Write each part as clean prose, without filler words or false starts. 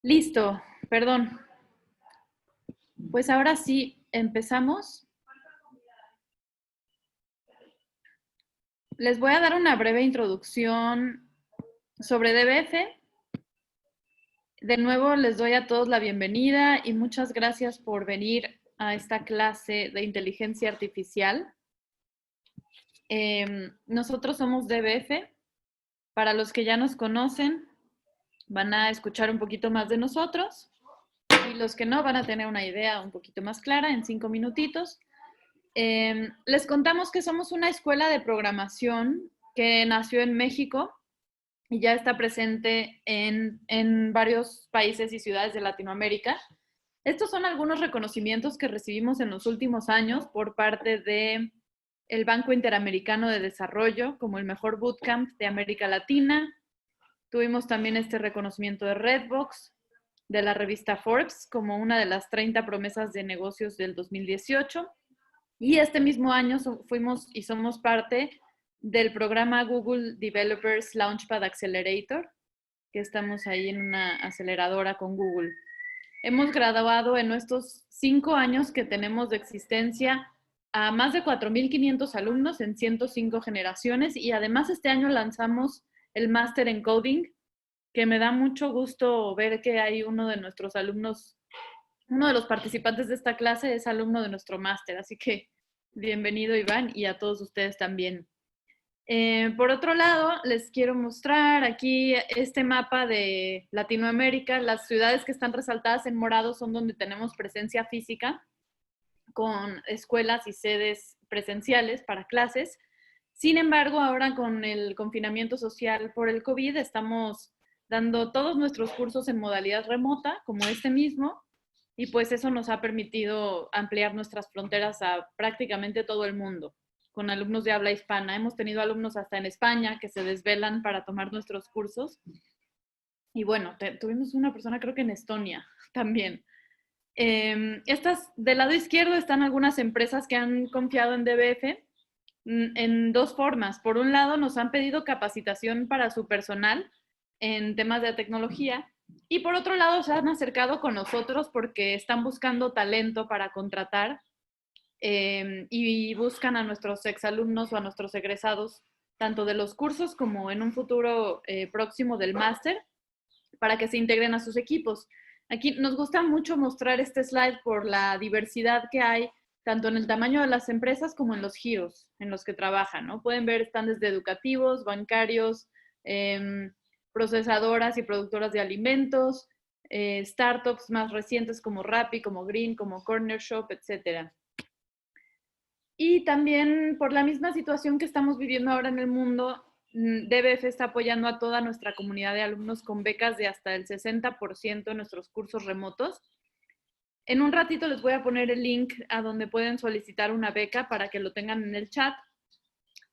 Listo, perdón. Pues ahora sí, empezamos. Les voy a dar una breve introducción sobre DBF. De nuevo les doy a todos la bienvenida y muchas gracias por venir a esta clase de inteligencia artificial. Nosotros somos DBF. Para los que ya nos conocen, van a escuchar un poquito más de nosotros y los que no van a tener una idea un poquito más clara en 5 minutitos. Les contamos que somos una escuela de programación que nació en México y ya está presente en varios países y ciudades de Latinoamérica. Estos son algunos reconocimientos que recibimos en los últimos años por parte de el Banco Interamericano de Desarrollo como el mejor bootcamp de América Latina. Tuvimos también este reconocimiento de Redbox, de la revista Forbes, como una de las 30 promesas de negocios del 2018. Y este mismo año fuimos y somos parte del programa Google Developers Launchpad Accelerator, que estamos ahí en una aceleradora con Google. Hemos graduado en nuestros 5 años que tenemos de existencia a más de 4,500 alumnos en 105 generaciones y además este año lanzamos el máster en coding, que me da mucho gusto ver que hay uno de nuestros alumnos, uno de los participantes de esta clase es alumno de nuestro máster, así que bienvenido Iván y a todos ustedes también. Por otro lado, les quiero mostrar aquí este mapa de Latinoamérica. Las ciudades que están resaltadas en morado son donde tenemos presencia física con escuelas y sedes presenciales para clases. Sin embargo, ahora con el confinamiento social por el COVID, estamos dando todos nuestros cursos en modalidad remota, como este mismo, y pues eso nos ha permitido ampliar nuestras fronteras a prácticamente todo el mundo, con alumnos de habla hispana. Hemos tenido alumnos hasta en España que se desvelan para tomar nuestros cursos. Y bueno, tuvimos una persona creo que en Estonia también. Estas del lado izquierdo están algunas empresas que han confiado en DBF en dos formas. Por un lado, nos han pedido capacitación para su personal en temas de tecnología y por otro lado, se han acercado con nosotros porque están buscando talento para contratar y buscan a nuestros exalumnos o a nuestros egresados, tanto de los cursos como en un futuro próximo del máster, para que se integren a sus equipos. Aquí nos gusta mucho mostrar este slide por la diversidad que hay tanto en el tamaño de las empresas como en los giros en los que trabajan, ¿no? Pueden ver, están desde educativos, bancarios, procesadoras y productoras de alimentos, startups más recientes como Rappi, como Green, como Corner Shop, etc. Y también por la misma situación que estamos viviendo ahora en el mundo, DBF está apoyando a toda nuestra comunidad de alumnos con becas de hasta el 60% en nuestros cursos remotos. En un ratito les voy a poner el link a donde pueden solicitar una beca para que lo tengan en el chat.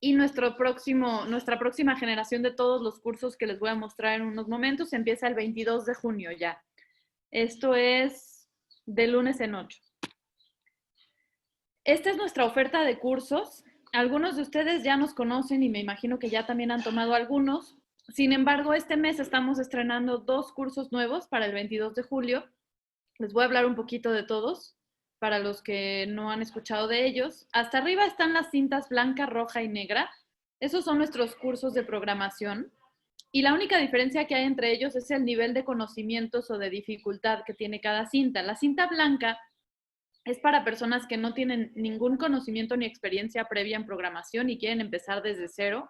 Y nuestra próxima generación de todos los cursos que les voy a mostrar en unos momentos empieza el 22 de junio ya. Esto es de lunes en 8. Esta es nuestra oferta de cursos. Algunos de ustedes ya nos conocen y me imagino que ya también han tomado algunos. Sin embargo, este mes estamos estrenando 2 cursos nuevos para el 22 de julio. Les voy a hablar un poquito de todos para los que no han escuchado de ellos. Hasta arriba están las cintas blanca, roja y negra. Esos son nuestros cursos de programación. Y la única diferencia que hay entre ellos es el nivel de conocimientos o de dificultad que tiene cada cinta. La cinta blanca es para personas que no tienen ningún conocimiento ni experiencia previa en programación y quieren empezar desde cero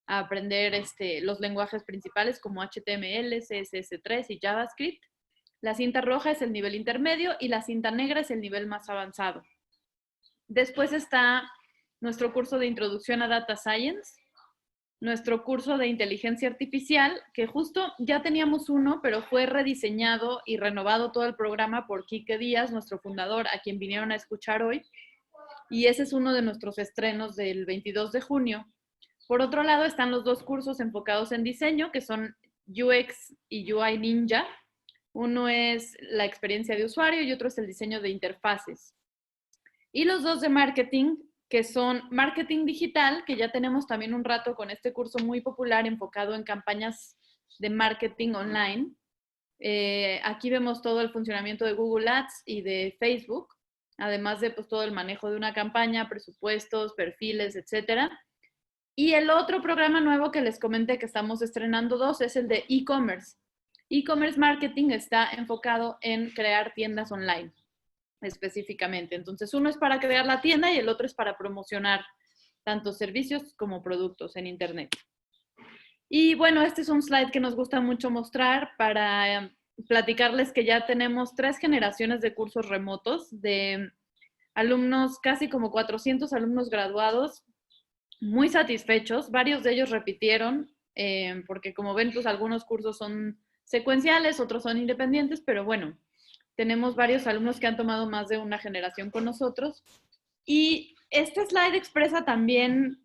a aprender los lenguajes principales como HTML, CSS3 y JavaScript. La cinta roja es el nivel intermedio y la cinta negra es el nivel más avanzado. Después está nuestro curso de Introducción a Data Science, nuestro curso de Inteligencia Artificial, que justo ya teníamos uno, pero fue rediseñado y renovado todo el programa por Quique Díaz, nuestro fundador, a quien vinieron a escuchar hoy. Y ese es uno de nuestros estrenos del 22 de junio. Por otro lado están los 2 cursos enfocados en diseño, que son UX y UI Ninja. Uno es la experiencia de usuario y otro es el diseño de interfaces. Y los 2 de marketing, que son marketing digital, que ya tenemos también un rato con este curso muy popular enfocado en campañas de marketing online. Aquí vemos todo el funcionamiento de Google Ads y de Facebook, además de pues, todo el manejo de una campaña, presupuestos, perfiles, etcétera. Y el otro programa nuevo que les comenté que estamos estrenando dos es el de e-commerce. E-commerce marketing está enfocado en crear tiendas online específicamente. Entonces, uno es para crear la tienda y el otro es para promocionar tanto servicios como productos en Internet. Y bueno, este es un slide que nos gusta mucho mostrar para platicarles que ya tenemos 3 generaciones de cursos remotos de alumnos, casi como 400 alumnos graduados, muy satisfechos. Varios de ellos repitieron, porque como ven, pues algunos cursos son secuenciales, otros son independientes, pero bueno, tenemos varios alumnos que han tomado más de una generación con nosotros. Y este slide expresa también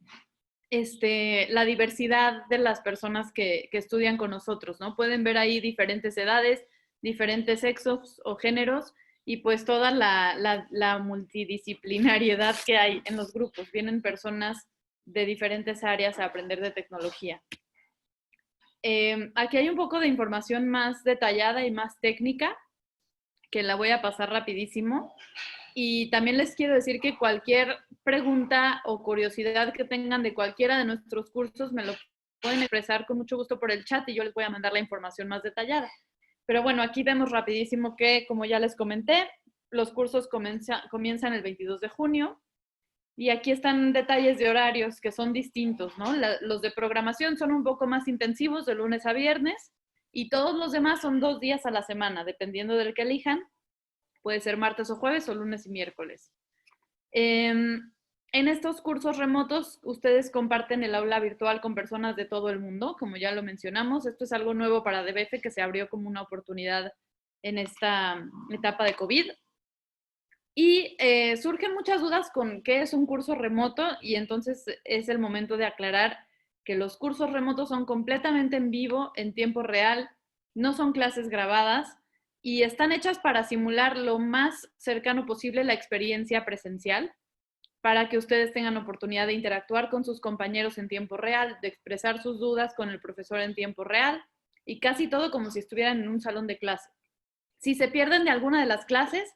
la diversidad de las personas que estudian con nosotros, ¿no? Pueden ver ahí diferentes edades, diferentes sexos o géneros y pues toda la multidisciplinariedad que hay en los grupos. Vienen personas de diferentes áreas a aprender de tecnología. Aquí hay un poco de información más detallada y más técnica, que la voy a pasar rapidísimo. Y también les quiero decir que cualquier pregunta o curiosidad que tengan de cualquiera de nuestros cursos me lo pueden expresar con mucho gusto por el chat y yo les voy a mandar la información más detallada. Pero bueno, aquí vemos rapidísimo que, como ya les comenté, los cursos comienzan el 22 de junio y aquí están detalles de horarios que son distintos, ¿no? Los de programación son un poco más intensivos de lunes a viernes y todos los demás son 2 días a la semana, dependiendo del que elijan. Puede ser martes o jueves o lunes y miércoles. En estos cursos remotos, ustedes comparten el aula virtual con personas de todo el mundo, como ya lo mencionamos. Esto es algo nuevo para DBF que se abrió como una oportunidad en esta etapa de COVID. Y surgen muchas dudas con qué es un curso remoto y entonces es el momento de aclarar que los cursos remotos son completamente en vivo, en tiempo real, no son clases grabadas y están hechas para simular lo más cercano posible la experiencia presencial, para que ustedes tengan oportunidad de interactuar con sus compañeros en tiempo real, de expresar sus dudas con el profesor en tiempo real y casi todo como si estuvieran en un salón de clase. Si se pierden de alguna de las clases,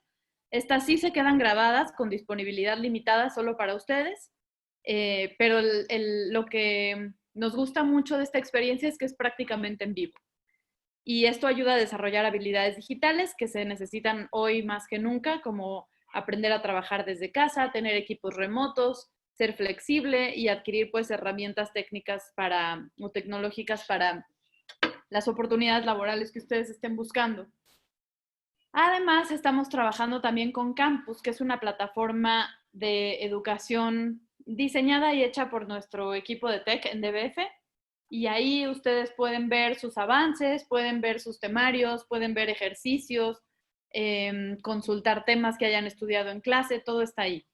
estas sí se quedan grabadas con disponibilidad limitada solo para ustedes, pero lo que nos gusta mucho de esta experiencia es que es prácticamente en vivo. Y esto ayuda a desarrollar habilidades digitales que se necesitan hoy más que nunca, como aprender a trabajar desde casa, tener equipos remotos, ser flexible y adquirir pues herramientas técnicas o tecnológicas para las oportunidades laborales que ustedes estén buscando. Además, estamos trabajando también con Campus, que es una plataforma de educación diseñada y hecha por nuestro equipo de tech en DBF. Y ahí ustedes pueden ver sus avances, pueden ver sus temarios, pueden ver ejercicios, consultar temas que hayan estudiado en clase, todo está ahí.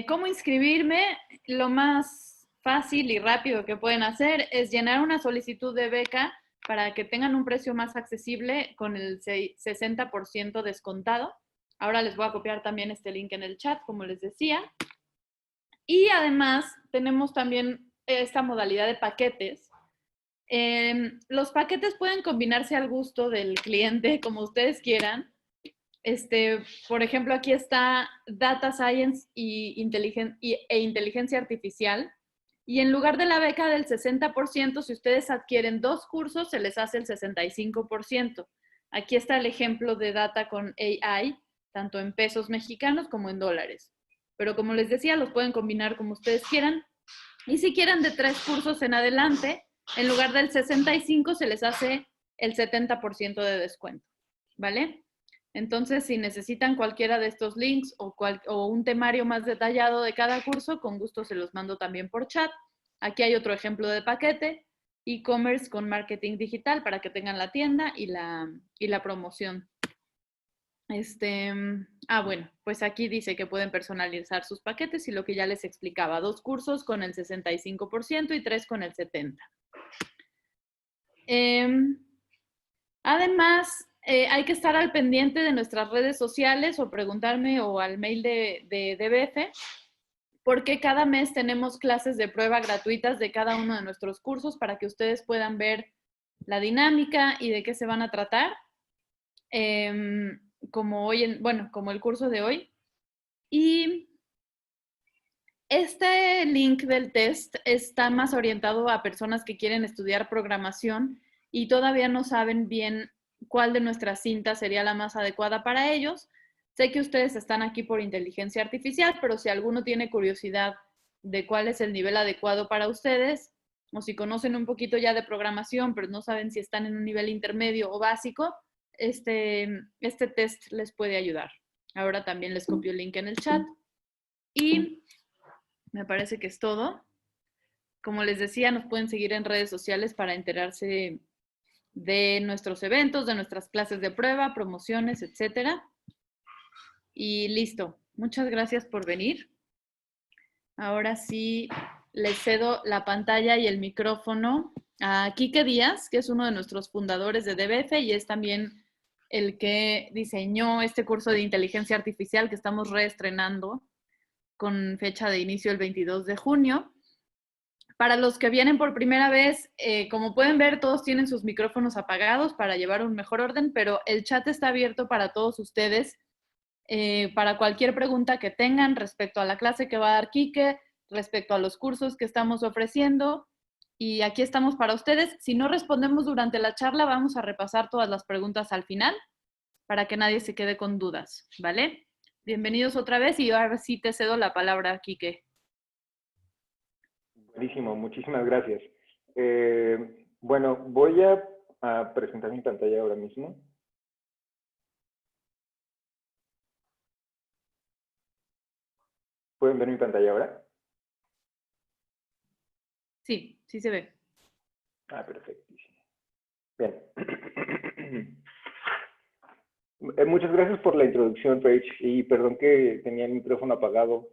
¿Cómo inscribirme? Lo más fácil y rápido que pueden hacer es llenar una solicitud de beca para que tengan un precio más accesible con el 60% descontado. Ahora les voy a copiar también este link en el chat, como les decía. Y además tenemos también esta modalidad de paquetes. Los paquetes pueden combinarse al gusto del cliente, como ustedes quieran. Por ejemplo, aquí está Data Science e Inteligencia Artificial. Y en lugar de la beca del 60%, si ustedes adquieren 2 cursos, se les hace el 65%. Aquí está el ejemplo de Data con AI, tanto en pesos mexicanos como en dólares. Pero como les decía, los pueden combinar como ustedes quieran. Y si quieren de 3 cursos en adelante, en lugar del 65 se les hace el 70% de descuento, ¿vale? Entonces, si necesitan cualquiera de estos links o un temario más detallado de cada curso, con gusto se los mando también por chat. Aquí hay otro ejemplo de paquete, e-commerce con marketing digital para que tengan la tienda y la promoción. Bueno, pues aquí dice que pueden personalizar sus paquetes y lo que ya les explicaba, 2 cursos con el 65% y 3 con el 70%. Además, hay que estar al pendiente de nuestras redes sociales o preguntarme o al mail de DBF, porque cada mes tenemos clases de prueba gratuitas de cada uno de nuestros cursos para que ustedes puedan ver la dinámica y de qué se van a tratar, como como el curso de hoy. Y este link del test está más orientado a personas que quieren estudiar programación y todavía no saben bien cuál de nuestras cintas sería la más adecuada para ellos. Sé que ustedes están aquí por inteligencia artificial, pero si alguno tiene curiosidad de cuál es el nivel adecuado para ustedes, o si conocen un poquito ya de programación, pero no saben si están en un nivel intermedio o básico, este test les puede ayudar. Ahora también les copio el link en el chat. Y me parece que es todo. Como les decía, nos pueden seguir en redes sociales para enterarse de nuestros eventos, de nuestras clases de prueba, promociones, etcétera. Y listo. Muchas gracias por venir. Ahora sí, les cedo la pantalla y el micrófono a Quique Díaz, que es uno de nuestros fundadores de DBF y es también el que diseñó este curso de inteligencia artificial que estamos reestrenando con fecha de inicio el 22 de junio. Para los que vienen por primera vez, como pueden ver, todos tienen sus micrófonos apagados para llevar un mejor orden, pero el chat está abierto para todos ustedes, para cualquier pregunta que tengan respecto a la clase que va a dar Quique, respecto a los cursos que estamos ofreciendo. Y aquí estamos para ustedes. Si no respondemos durante la charla, vamos a repasar todas las preguntas al final para que nadie se quede con dudas, ¿vale? Bienvenidos otra vez y ahora sí te cedo la palabra, Quique. Buenísimo, muchísimas gracias. Bueno, voy a presentar mi pantalla ahora mismo. ¿Pueden ver mi pantalla ahora? Sí, sí se ve. Perfectísimo. Bien. Muchas gracias por la introducción, Paige, y perdón que tenía el micrófono apagado.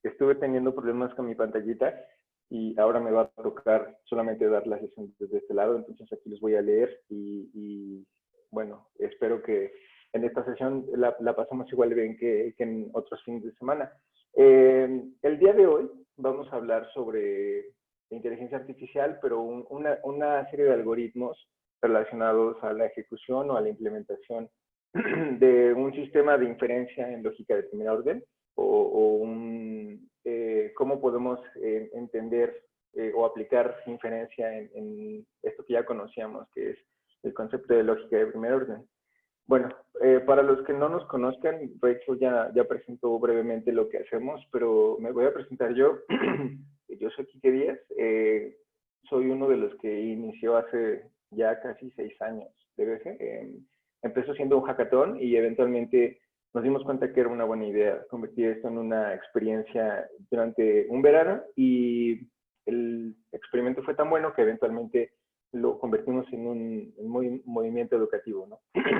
Estuve teniendo problemas con mi pantallita y ahora me va a tocar solamente dar la sesión desde este lado, entonces aquí les voy a leer y bueno, espero que en esta sesión la pasemos igual de bien que en otros fines de semana. El día de hoy vamos a hablar sobre inteligencia artificial, pero una serie de algoritmos relacionados a la ejecución o a la implementación de un sistema de inferencia en lógica de primer orden o cómo podemos entender o aplicar inferencia en esto que ya conocíamos, que es el concepto de lógica de primer orden. Bueno, para los que no nos conozcan, Rachel ya presentó brevemente lo que hacemos, pero me voy a presentar yo. Yo soy Quique Díaz, soy uno de los que inició hace ya casi 6 años DBF. Empezó siendo un hackathon y eventualmente nos dimos cuenta que era una buena idea convertir esto en una experiencia durante un verano y el experimento fue tan bueno que eventualmente lo convertimos en un movimiento educativo, ¿no?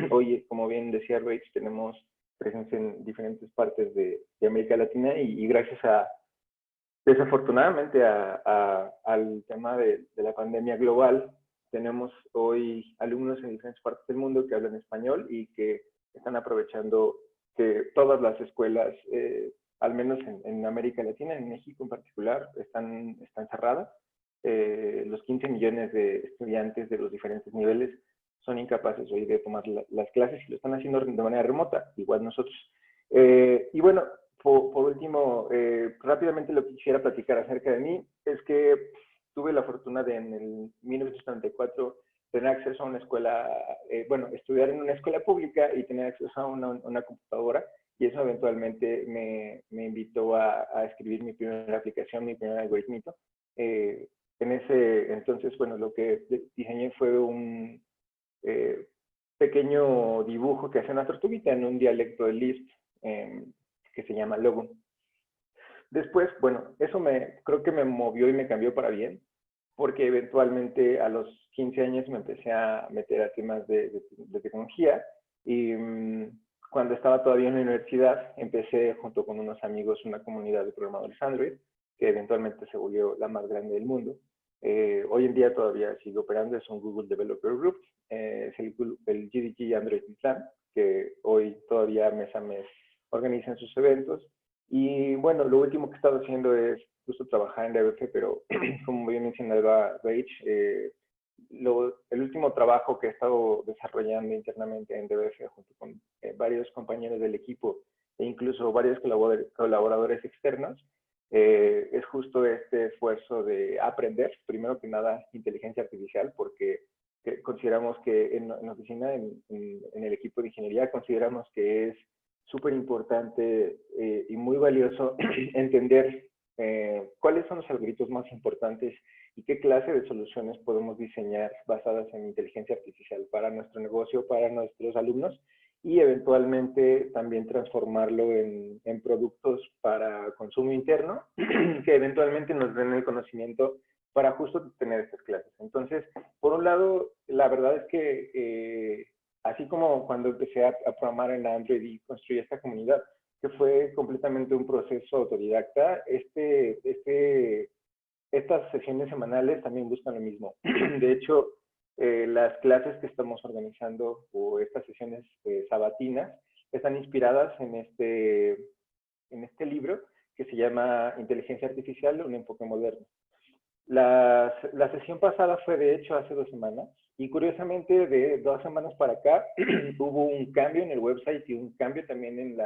Hoy, como bien decía Rach, tenemos presencia en diferentes partes de América Latina y gracias desafortunadamente al tema de la pandemia global, tenemos hoy alumnos en diferentes partes del mundo que hablan español y que están aprovechando que todas las escuelas, al menos en América Latina, en México en particular, están cerradas. Los 15 millones de estudiantes de los diferentes niveles son incapaces hoy de tomar las clases y lo están haciendo de manera remota, igual nosotros. Y bueno, por último, rápidamente lo que quisiera platicar acerca de mí es que tuve la fortuna de en el 1994 tener acceso a una escuela, estudiar en una escuela pública y tener acceso a una computadora y eso eventualmente me invitó a escribir mi primera aplicación, mi primer algoritmito. En ese entonces, bueno, lo que diseñé fue un pequeño dibujo que hace una tortuguita en un dialecto de Lisp que se llama Logo. Después, bueno, eso creo que me movió y me cambió para bien, porque eventualmente a los 15 años me empecé a meter a temas de tecnología y cuando estaba todavía en la universidad empecé junto con unos amigos una comunidad de programadores Android que eventualmente se volvió la más grande del mundo. Hoy en día todavía sigue operando, es un Google Developer Group, es el GDG Android Plan, que hoy todavía mes a mes organizan sus eventos. Y bueno, lo último que he estado haciendo es justo trabajar en DBF, pero como bien mencionaba Rach, el último trabajo que he estado desarrollando internamente en DBF junto con varios compañeros del equipo e incluso varios colaboradores externos, es justo este esfuerzo de aprender, primero que nada, inteligencia artificial, porque consideramos que en la oficina, en el equipo de ingeniería, consideramos que es súper importante y muy valioso entender cuáles son los algoritmos más importantes y qué clase de soluciones podemos diseñar basadas en inteligencia artificial para nuestro negocio, para nuestros alumnos, y eventualmente también transformarlo en productos para consumo interno que eventualmente nos den el conocimiento para justo tener estas clases. Entonces, por un lado, la verdad es que así como cuando empecé a programar en Android y construí esta comunidad, que fue completamente un proceso autodidacta, estas sesiones semanales también buscan lo mismo. De hecho, las clases que estamos organizando o estas sesiones sabatinas están inspiradas en este libro que se llama Inteligencia Artificial, un enfoque moderno. La sesión pasada fue de hecho hace 2 semanas y curiosamente de 2 semanas para acá hubo un cambio en el website y un cambio también en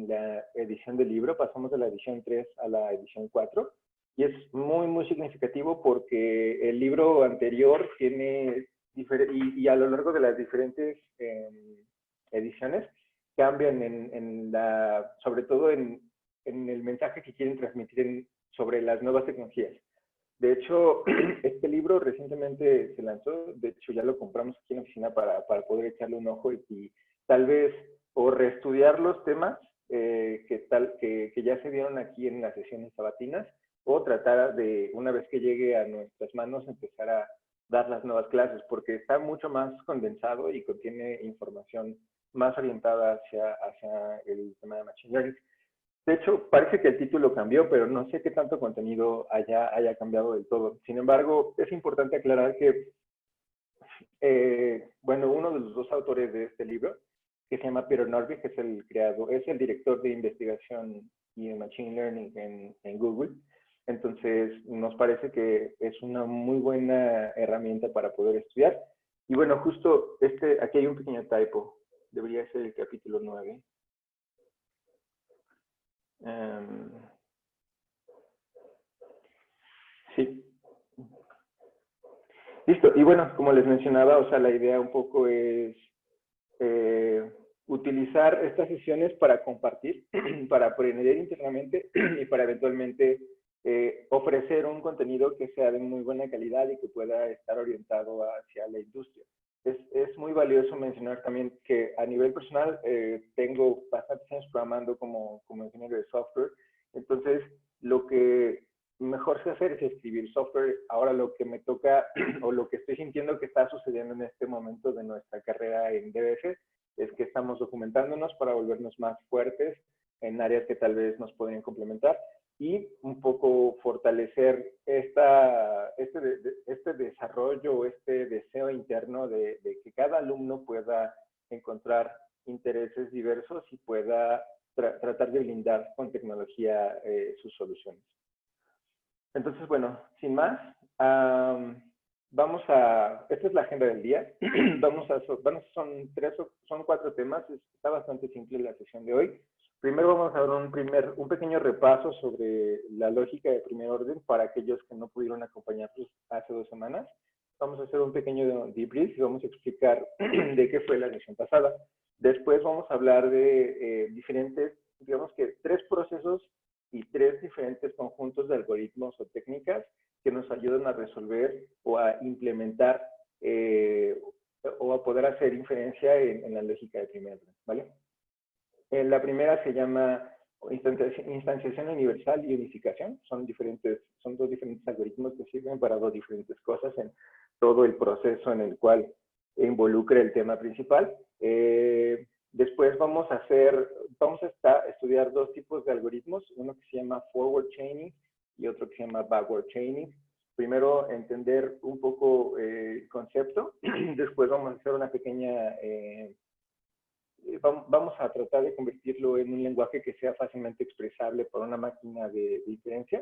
la edición del libro. Pasamos de la edición 3 a la edición 4 y es muy, muy significativo porque el libro anterior tiene, y a lo largo de las diferentes ediciones, cambian sobre todo en el mensaje que quieren transmitir sobre las nuevas tecnologías. De hecho, este libro recientemente se lanzó, de hecho ya lo compramos aquí en la oficina para poder echarle un ojo y tal vez o reestudiar los temas que ya se dieron aquí en las sesiones sabatinas, o tratar de, una vez que llegue a nuestras manos, empezar a dar las nuevas clases, porque está mucho más condensado y contiene información más orientada hacia el tema de Machine Learning. De hecho, parece que el título cambió, pero no sé qué tanto contenido haya cambiado del todo. Sin embargo, es importante aclarar que, bueno, uno de los 2 autores de este libro, que se llama Peter Norvig, que es el director de investigación y de Machine Learning en Google. Entonces, nos parece que es una muy buena herramienta para poder estudiar. Y bueno, justo aquí hay un pequeño typo. Debería ser el capítulo 9. Sí. Listo. Y bueno, como les mencionaba, o sea, la idea un poco es utilizar estas sesiones para compartir, para aprender internamente y para eventualmente ofrecer un contenido que sea de muy buena calidad y que pueda estar orientado hacia la industria. Es muy valioso mencionar también que a nivel personal tengo bastantes años programando como ingeniero de software. Entonces, lo que mejor sé hacer es escribir software. Ahora lo que me toca o lo que estoy sintiendo que está sucediendo en este momento de nuestra carrera en DBF es que estamos documentándonos para volvernos más fuertes en áreas que tal vez nos podrían complementar y un poco fortalecer este desarrollo, este deseo interno de que cada alumno pueda encontrar intereses diversos y pueda tratar de blindar con tecnología sus soluciones. Entonces, bueno, sin más, esta es la agenda del día. Son 4 temas, está bastante simple la sesión de hoy. Primero vamos a dar un pequeño repaso sobre la lógica de primer orden para aquellos que no pudieron acompañarnos hace 2 semanas. Vamos a hacer un pequeño debrief y vamos a explicar de qué fue la sesión pasada. Después vamos a hablar de digamos que 3 procesos y 3 diferentes conjuntos de algoritmos o técnicas que nos ayudan a resolver o a implementar o a poder hacer inferencia en la lógica de primer orden, ¿vale? La primera se llama instanciación universal y unificación. Son 2 diferentes algoritmos que sirven para 2 diferentes cosas en todo el proceso en el cual involucra el tema principal. Después vamos a estudiar 2 tipos de algoritmos, uno que se llama forward chaining y otro que se llama backward chaining. Primero, entender un poco el concepto, después vamos a hacer una pequeña... vamos a tratar de convertirlo en un lenguaje que sea fácilmente expresable por una máquina de inferencia.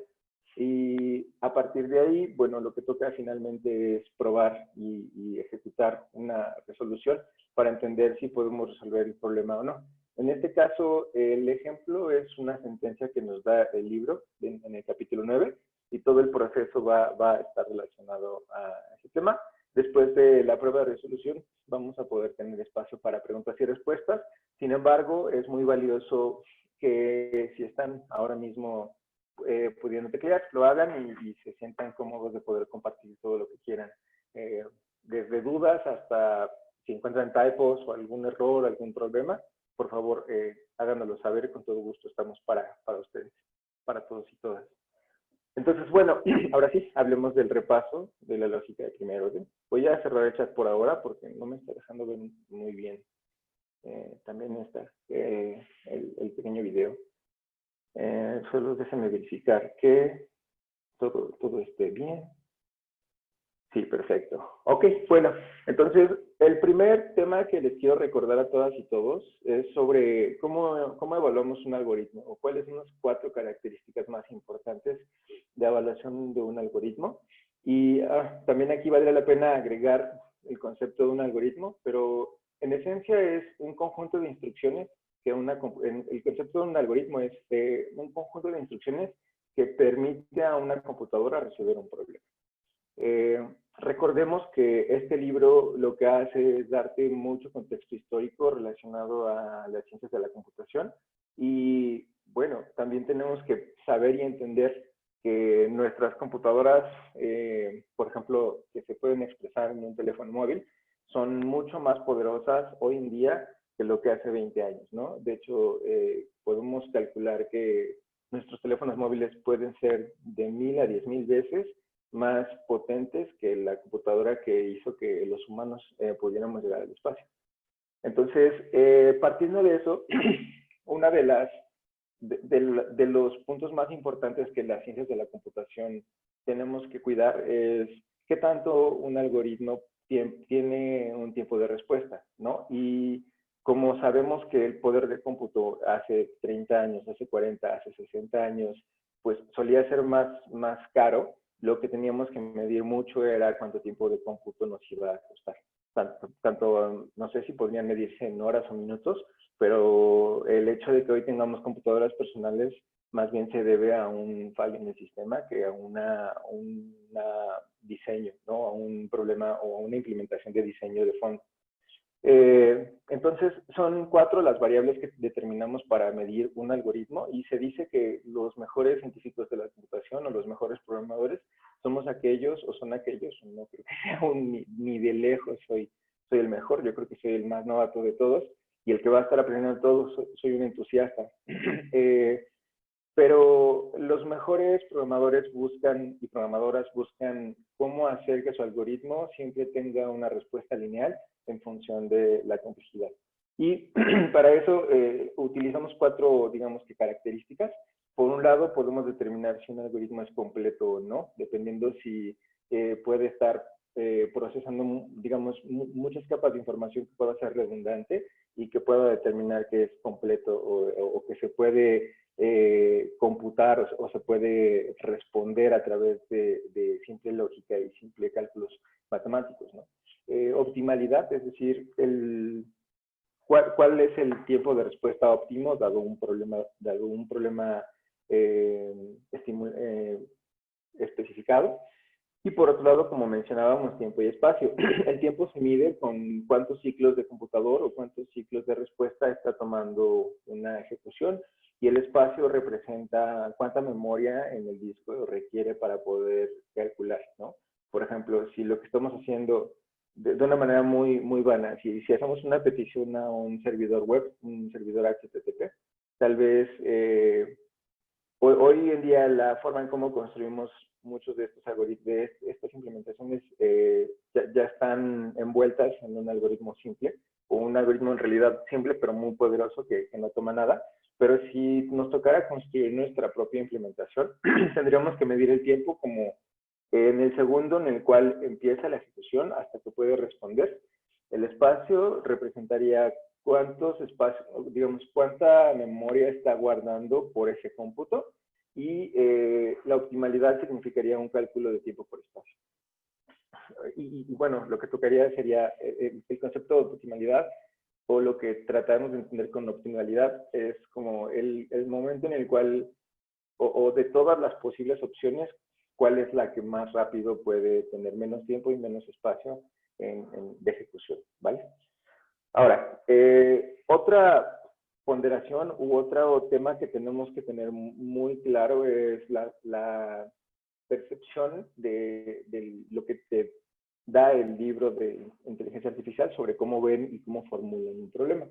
Y A partir de ahí, bueno, lo que toca finalmente es probar y ejecutar una resolución para entender si podemos resolver el problema o no. En este caso, el ejemplo es una sentencia que nos da el libro en el capítulo 9 y todo el proceso va a estar relacionado a ese tema. Después de la prueba de resolución, vamos a poder tener espacio para preguntas y respuestas. Sin embargo, es muy valioso que si están ahora mismo pudiendo teclear, lo hagan y se sientan cómodos de poder compartir todo lo que quieran. Desde dudas hasta si encuentran typos o algún error, algún problema, por favor, háganoslo saber, con todo gusto estamos para ustedes, para todos y todas. Entonces, bueno, ahora sí, hablemos del repaso de la lógica de primer orden. Voy a cerrar el chat por ahora porque no me está dejando ver muy bien. También está el pequeño video. Solo déjenme verificar que todo esté bien. Sí, perfecto. Ok, bueno, entonces el primer tema que les quiero recordar a todas y todos es sobre cómo evaluamos un algoritmo o cuáles son las 4 características más importantes de evaluación de un algoritmo. Y también aquí vale la pena agregar el concepto de un algoritmo, pero en esencia es un conjunto de instrucciones que el concepto de un algoritmo es un conjunto de instrucciones que permite a una computadora resolver un problema. Recordemos que este libro lo que hace es darte mucho contexto histórico relacionado a las ciencias de la computación y bueno, también tenemos que saber y entender que nuestras computadoras, por ejemplo, que se pueden expresar en un teléfono móvil, son mucho más poderosas hoy en día que lo que hace 20 años, ¿no? De hecho, podemos calcular que nuestros teléfonos móviles pueden ser de 1000 a 10,000 veces más potentes que la computadora que hizo que los humanos pudiéramos llegar al espacio. Entonces, partiendo de eso, una de los puntos más importantes que las ciencias de la computación tenemos que cuidar es qué tanto un algoritmo tiene un tiempo de respuesta, ¿no? Y como sabemos que el poder de cómputo hace 30 años, hace 40, hace 60 años, pues solía ser más caro, lo que teníamos que medir mucho era cuánto tiempo de cómputo nos iba a costar. Tanto no sé si podrían medirse en horas o minutos, pero el hecho de que hoy tengamos computadoras personales más bien se debe a un fallo en el sistema que a un diseño, ¿no? A un problema o a una implementación de diseño de fondo. Entonces, son 4 las variables que determinamos para medir un algoritmo y se dice que los mejores científicos de la computación o los mejores programadores somos aquellos o son aquellos, no creo que sea ni de lejos soy el mejor, yo creo que soy el más novato de todos y el que va a estar aprendiendo de todos, soy un entusiasta. Pero los mejores programadores y programadoras buscan cómo hacer que su algoritmo siempre tenga una respuesta lineal en función de la complejidad. Y para eso utilizamos 4, digamos que características. Por un lado, podemos determinar si un algoritmo es completo o no, dependiendo si puede estar procesando, digamos, muchas capas de información que pueda ser redundante y que pueda determinar que es completo o que se puede computar o se puede responder a través de simple lógica y simple cálculos matemáticos, ¿no? Optimalidad, es decir, ¿cuál es el tiempo de respuesta óptimo dado un problema especificado? Y por otro lado, como mencionábamos, tiempo y espacio. El tiempo se mide con cuántos ciclos de computador o cuántos ciclos de respuesta está tomando una ejecución. Y el espacio representa cuánta memoria en el disco requiere para poder calcular, ¿no? Por ejemplo, si lo que estamos haciendo de una manera muy banal, si hacemos una petición a un servidor web, un servidor HTTP, tal vez hoy en día la forma en cómo construimos muchos de estos algoritmos, de estas implementaciones, ya están envueltas en un algoritmo simple, o un algoritmo en realidad simple, pero muy poderoso, que no toma nada. Pero si nos tocara construir nuestra propia implementación, tendríamos que medir el tiempo como en el segundo en el cual empieza la ejecución hasta que puede responder. El espacio representaría cuántos espacios, digamos, cuánta memoria está guardando por ese cómputo. y la optimalidad significaría un cálculo de tiempo por espacio. Y bueno, lo que tocaría sería el concepto de optimalidad, o lo que tratamos de entender con optimalidad es como el momento en el cual, o de todas las posibles opciones, cuál es la que más rápido puede tener menos tiempo y menos espacio de ejecución, ¿vale? Ahora, otra ponderación u otro tema que tenemos que tener muy claro es la percepción de lo que te da el libro de inteligencia artificial sobre cómo ven y cómo formulan un problema.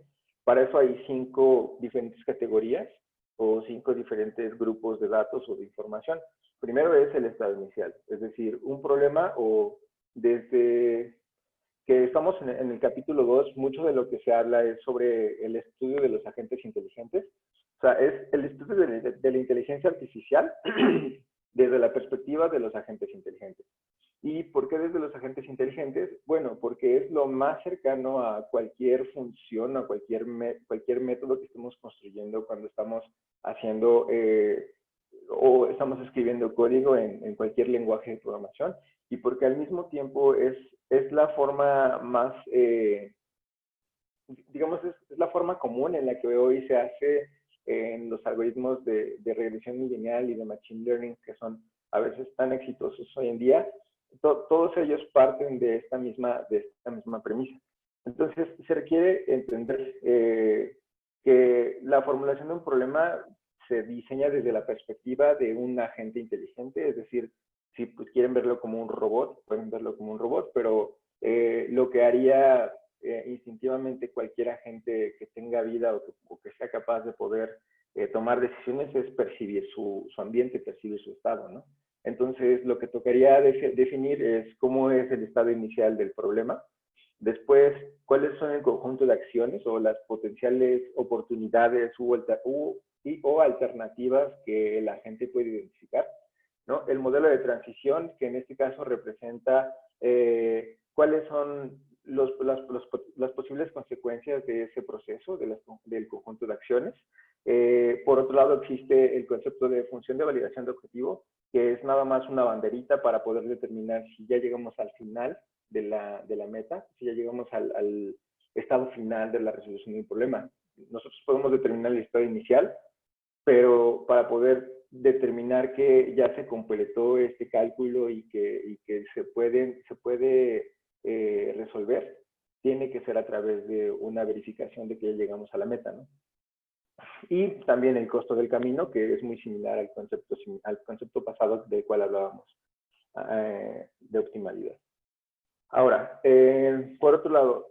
Para eso hay 5 diferentes categorías o 5 diferentes grupos de datos o de información. Primero es el estado inicial, es decir, un problema, o desde que estamos en el capítulo 2, mucho de lo que se habla es sobre el estudio de los agentes inteligentes. O sea, es el estudio de la inteligencia artificial desde la perspectiva de los agentes inteligentes. ¿Y por qué desde los agentes inteligentes? Bueno, porque es lo más cercano a cualquier función, a cualquier método que estemos construyendo cuando estamos haciendo o estamos escribiendo código en cualquier lenguaje de programación, y porque al mismo tiempo es la forma más, digamos, es la forma común en la que hoy se hace en los algoritmos de regresión lineal y de machine learning, que son a veces tan exitosos hoy en día. Todos ellos parten de esta misma premisa. Entonces, se requiere entender que la formulación de un problema se diseña desde la perspectiva de un agente inteligente, es decir, si pues, quieren verlo como un robot, pueden verlo como un robot, pero lo que haría instintivamente cualquier agente que tenga vida o que sea capaz de poder tomar decisiones es percibir su ambiente, percibir su estado, ¿no? Entonces, lo que tocaría definir es cómo es el estado inicial del problema. Después, cuáles son el conjunto de acciones o las potenciales oportunidades o alternativas que la gente puede identificar, ¿no? El modelo de transición, que en este caso representa cuáles son las posibles consecuencias de ese proceso, del conjunto de acciones. Por otro lado, existe el concepto de función de validación de objetivo, que es nada más una banderita para poder determinar si ya llegamos al final de la meta, si ya llegamos al estado final de la resolución de un problema. Nosotros podemos determinar el estado inicial, pero para poder determinar que ya se completó este cálculo y que se puede resolver, tiene que ser a través de una verificación de que ya llegamos a la meta, ¿no? Y también el costo del camino, que es muy similar al concepto pasado del cual hablábamos, de optimalidad. Ahora, por otro lado,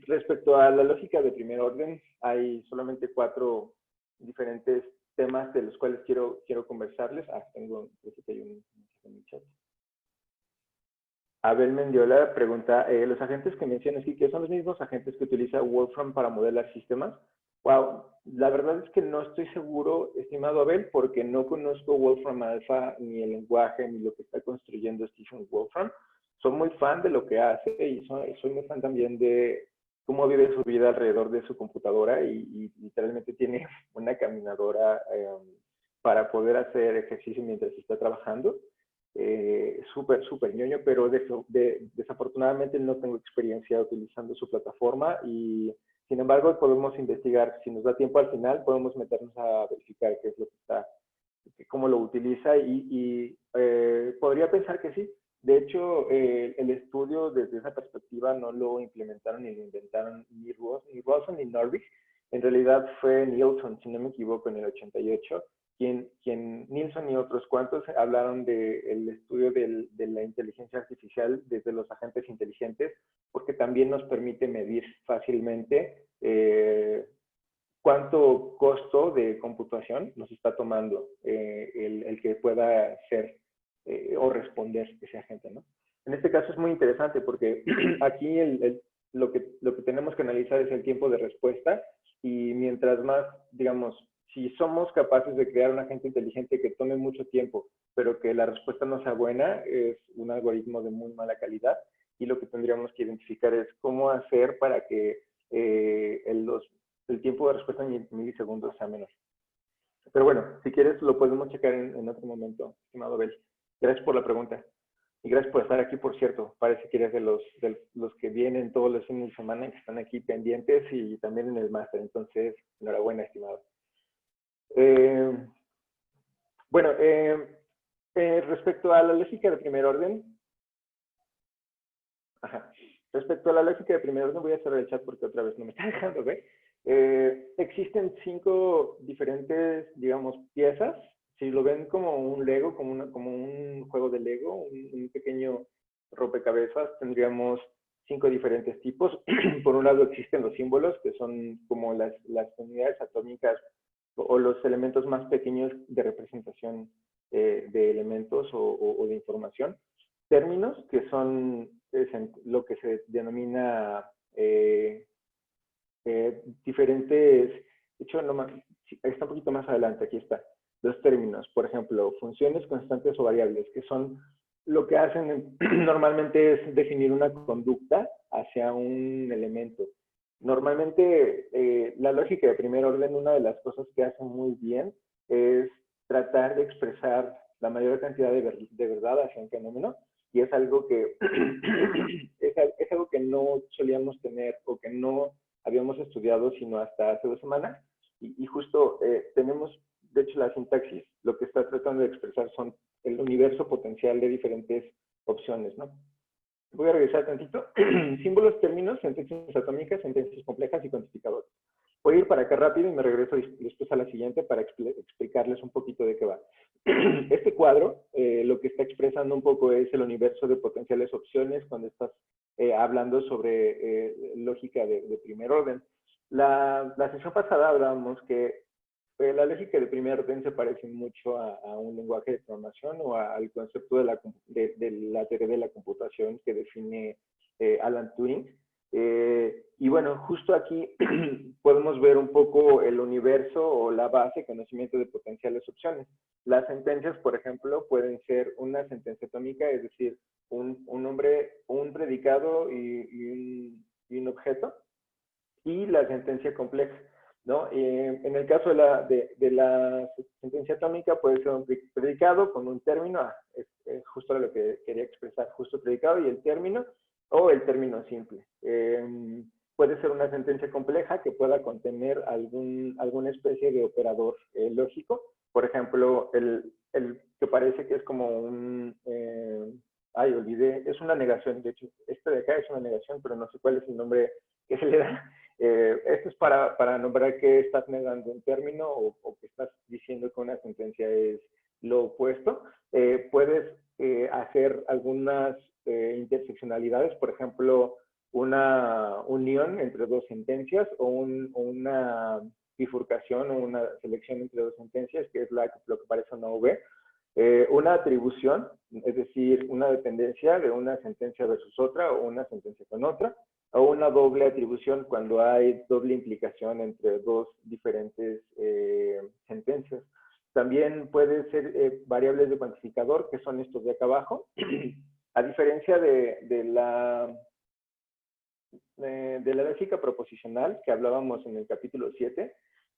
respecto a la lógica de primer orden, hay solamente 4 diferentes temas de los cuales quiero conversarles. Tengo que hay un en mi chat. Abel Mendiola pregunta, los agentes que mencionas aquí, ¿qué son los mismos agentes que utiliza Wolfram para modelar sistemas? Wow, la verdad es que no estoy seguro, estimado Abel, porque no conozco Wolfram Alpha, ni el lenguaje, ni lo que está construyendo Stephen Wolfram. Soy muy fan de lo que hace y soy muy fan también de cómo vive su vida alrededor de su computadora y literalmente tiene una caminadora para poder hacer ejercicio mientras está trabajando. Súper ñoño, pero desafortunadamente no tengo experiencia utilizando su plataforma y sin embargo podemos investigar, si nos da tiempo al final podemos meternos a verificar qué es lo que está, cómo lo utiliza y podría pensar que sí. De hecho, el estudio desde esa perspectiva no lo implementaron ni lo inventaron ni Rawson ni Norvig. En realidad fue Nielsen, si no me equivoco, en el 88, quien Nielsen y otros cuantos hablaron del estudio de la inteligencia artificial desde los agentes inteligentes, porque también nos permite medir fácilmente cuánto costo de computación nos está tomando el que pueda ser o responder ese agente, ¿no? En este caso es muy interesante porque aquí lo que tenemos que analizar es el tiempo de respuesta, y mientras más, digamos, si somos capaces de crear un agente inteligente que tome mucho tiempo, pero que la respuesta no sea buena, es un algoritmo de muy mala calidad, y lo que tendríamos que identificar es cómo hacer para que el tiempo de respuesta en milisegundos sea menor. Pero bueno, si quieres lo podemos checar en otro momento, estimado Bel. Gracias por la pregunta. Y gracias por estar aquí, por cierto. Parece que eres de los que vienen todos los fines de semana y que están aquí pendientes y también en el máster. Entonces, enhorabuena, estimado. Bueno, respecto a la lógica de primer orden, respecto a la lógica de primer orden, voy a cerrar el chat porque otra vez no me está dejando ver. Existen 5 diferentes, digamos, piezas. Si lo ven como un Lego, como un juego de Lego, un pequeño rompecabezas, tendríamos 5 diferentes tipos. Por un lado existen los símbolos, que son como las unidades atómicas o los elementos más pequeños de representación de elementos o de información. Términos, que son lo que se denomina diferentes, de hecho, no más, está un poquito más adelante, aquí está, los términos, por ejemplo, funciones constantes o variables, que son lo que hacen normalmente es definir una conducta hacia un elemento. Normalmente, la lógica de primer orden, una de las cosas que hacen muy bien es tratar de expresar la mayor cantidad de verdad hacia un fenómeno, y es algo que es algo que no solíamos tener o que no habíamos estudiado sino hasta hace 2 semanas, y justo tenemos, de hecho, la sintaxis, lo que está tratando de expresar son el universo potencial de diferentes opciones, ¿no? Voy a regresar tantito. Símbolos, términos, sentencias atómicas, sentencias complejas y cuantificadores. Voy a ir para acá rápido y me regreso después a la siguiente para explicarles un poquito de qué va. Este cuadro lo que está expresando un poco es el universo de potenciales opciones cuando estás hablando sobre lógica de primer orden. La sesión pasada hablábamos que la lógica de primer orden se parece mucho a un lenguaje de programación o al concepto de la teoría de la computación que define Alan Turing. Y bueno, justo aquí podemos ver un poco el universo o la base de conocimiento de potenciales opciones. Las sentencias, por ejemplo, pueden ser una sentencia atómica, es decir, un nombre, un predicado y un objeto, y la sentencia compleja, ¿no? En el caso de la sentencia atómica puede ser un predicado con un término, es justo lo que quería expresar, justo predicado y el término, o el término simple. Puede ser una sentencia compleja que pueda contener alguna especie de operador lógico, por ejemplo, el que parece que es como un... olvidé, es una negación, de hecho, este de acá es una negación, pero no sé cuál es el nombre que se le da. Esto es para nombrar que estás negando un término o que estás diciendo que una sentencia es lo opuesto. Puedes hacer algunas interseccionalidades, por ejemplo, una unión entre 2 sentencias o una bifurcación o una selección entre 2 sentencias, que es lo que parece una V. Una atribución, es decir, una dependencia de una sentencia versus otra o una sentencia con otra, o una doble atribución cuando hay doble implicación entre 2 diferentes sentencias. También pueden ser variables de cuantificador, que son estos de acá abajo. A diferencia de la lógica proposicional que hablábamos en el capítulo 7,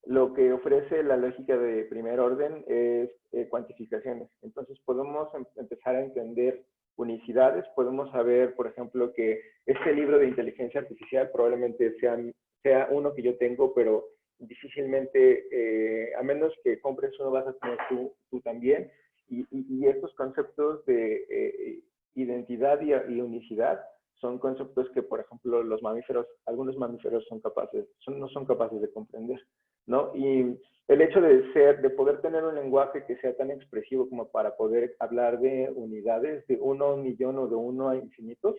lo que ofrece la lógica de primer orden es cuantificaciones. Entonces podemos empezar a entender unicidades, podemos saber, por ejemplo, que este libro de inteligencia artificial probablemente sea uno que yo tengo, pero difícilmente, a menos que compres uno, vas a tener tú también. Y estos conceptos de identidad y unicidad son conceptos que, por ejemplo, algunos mamíferos no son capaces de comprender, ¿no? Y el hecho de poder tener un lenguaje que sea tan expresivo como para poder hablar de unidades, de 1 a 1.000.000 o de 1 a infinitos,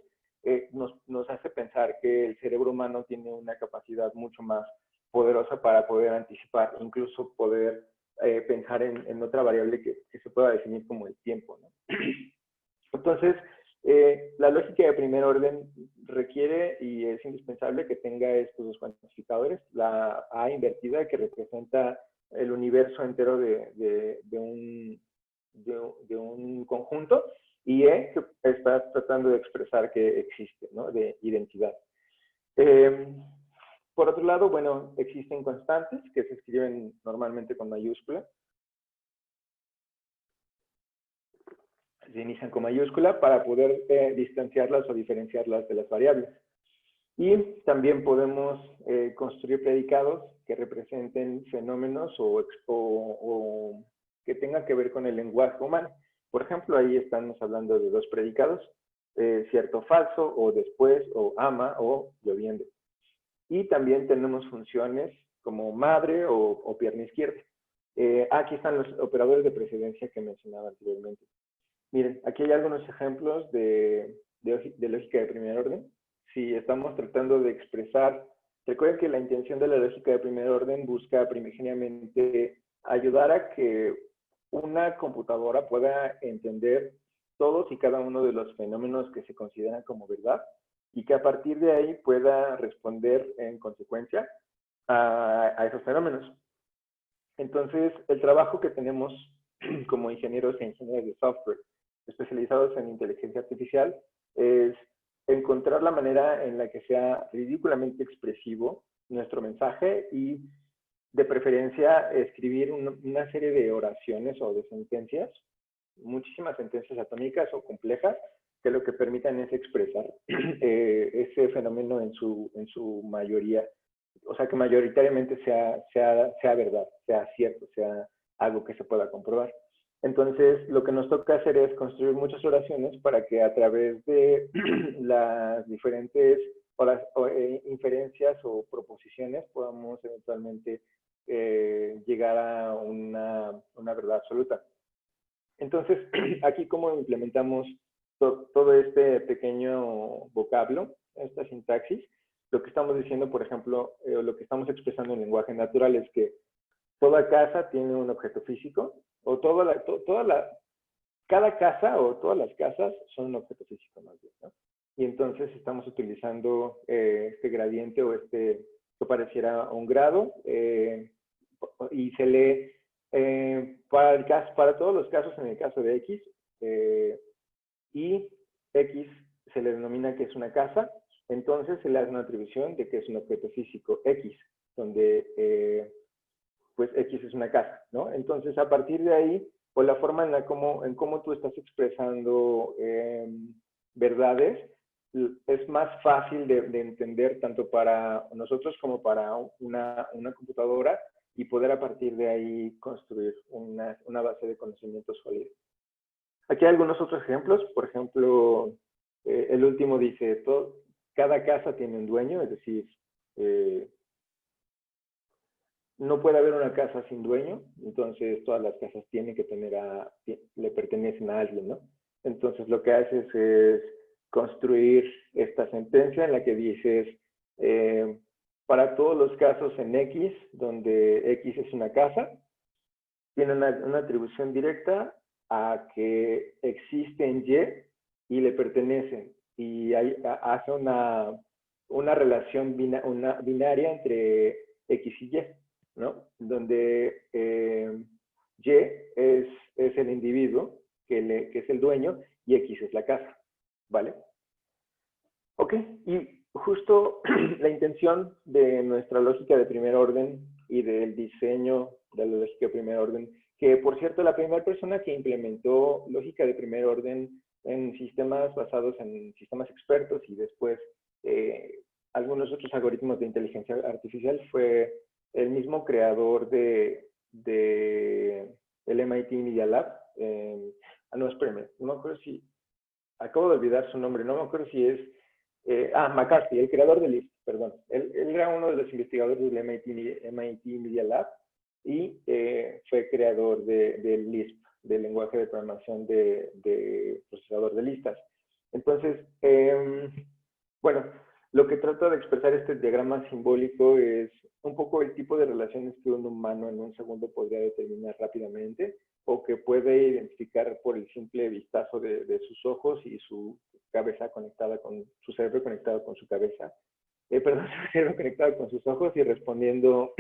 nos hace pensar que el cerebro humano tiene una capacidad mucho más poderosa para poder anticipar, incluso poder pensar en otra variable que se pueda definir como el tiempo, ¿no? Entonces, la lógica de primer orden requiere y es indispensable que tenga estos 2 cuantificadores, la A invertida, que representa el universo entero de un conjunto, y E, que está tratando de expresar que existe, ¿no? De identidad. Por otro lado, bueno, existen constantes que se escriben normalmente con mayúscula. Se inician con mayúscula para poder distanciarlas o diferenciarlas de las variables. Y también podemos construir predicados que representen fenómenos o que tengan que ver con el lenguaje humano. Por ejemplo, ahí estamos hablando de dos predicados, cierto, falso, o después, o ama, o lloviendo. Y también tenemos funciones como madre o pierna izquierda. Aquí están los operadores de precedencia que mencionaba anteriormente. Miren, aquí hay algunos ejemplos de lógica de primer orden. Si estamos tratando de expresar, recuerden que la intención de la lógica de primer orden busca primigeniamente ayudar a que una computadora pueda entender todos y cada uno de los fenómenos que se consideran como verdad y que a partir de ahí pueda responder en consecuencia a esos fenómenos. Entonces, el trabajo que tenemos como ingenieros e ingenieros de software especializados en inteligencia artificial es encontrar la manera en la que sea ridículamente expresivo nuestro mensaje y de preferencia escribir una serie de oraciones o de sentencias, muchísimas sentencias atómicas o complejas, que lo que permitan es expresar ese fenómeno en su mayoría, o sea, que mayoritariamente sea verdad, sea cierto, sea algo que se pueda comprobar. Entonces, lo que nos toca hacer es construir muchas oraciones para que a través de las diferentes inferencias o proposiciones podamos eventualmente llegar a una verdad absoluta. Entonces, aquí cómo implementamos todo este pequeño vocablo, esta sintaxis. Lo que estamos diciendo, por ejemplo, lo que estamos expresando en lenguaje natural es que toda casa tiene un objeto físico, o cada casa o todas las casas son un objeto físico más bien, ¿no? Y entonces estamos utilizando este gradiente o que pareciera un grado y se lee para todos los casos, en el caso de X, y X se le denomina que es una casa, entonces se le hace una atribución de que es un objeto físico X, donde pues X es una casa, ¿no? Entonces, a partir de ahí, o la forma en cómo tú estás expresando verdades, es más fácil de entender tanto para nosotros como para una computadora y poder a partir de ahí construir una base de conocimientos sólida. Aquí hay algunos otros ejemplos. Por ejemplo, el último dice, cada casa tiene un dueño, es decir, no puede haber una casa sin dueño, entonces todas las casas tienen que le pertenecen a alguien, ¿no? Entonces lo que haces es construir esta sentencia en la que dices, para todos los casos en X, donde X es una casa, tiene una atribución directa a que existe en Y y le pertenecen. Y hace una relación binaria entre X y Y, ¿no? Donde Y es el individuo que es el dueño y X es la casa, ¿vale? Ok, y justo la intención de nuestra lógica de primer orden y del diseño de la lógica de primer orden, que por cierto la primera persona que implementó lógica de primer orden en sistemas basados en sistemas expertos y después algunos otros algoritmos de inteligencia artificial fue el mismo creador del MIT Media Lab. No, espérame, no me acuerdo si, acabo de olvidar su nombre, no me acuerdo si es McCarthy, el creador de Lisp, perdón. Él era uno de los investigadores del MIT Media Lab y fue creador del Lisp, del lenguaje de programación de procesador de listas. Entonces, bueno, lo que trata de expresar este diagrama simbólico es un poco el tipo de relaciones que un humano en un segundo podría determinar rápidamente o que puede identificar por el simple vistazo de sus ojos y su cabeza conectada con su cerebro conectado con su cabeza, perdón, su cerebro conectado con sus ojos y respondiendo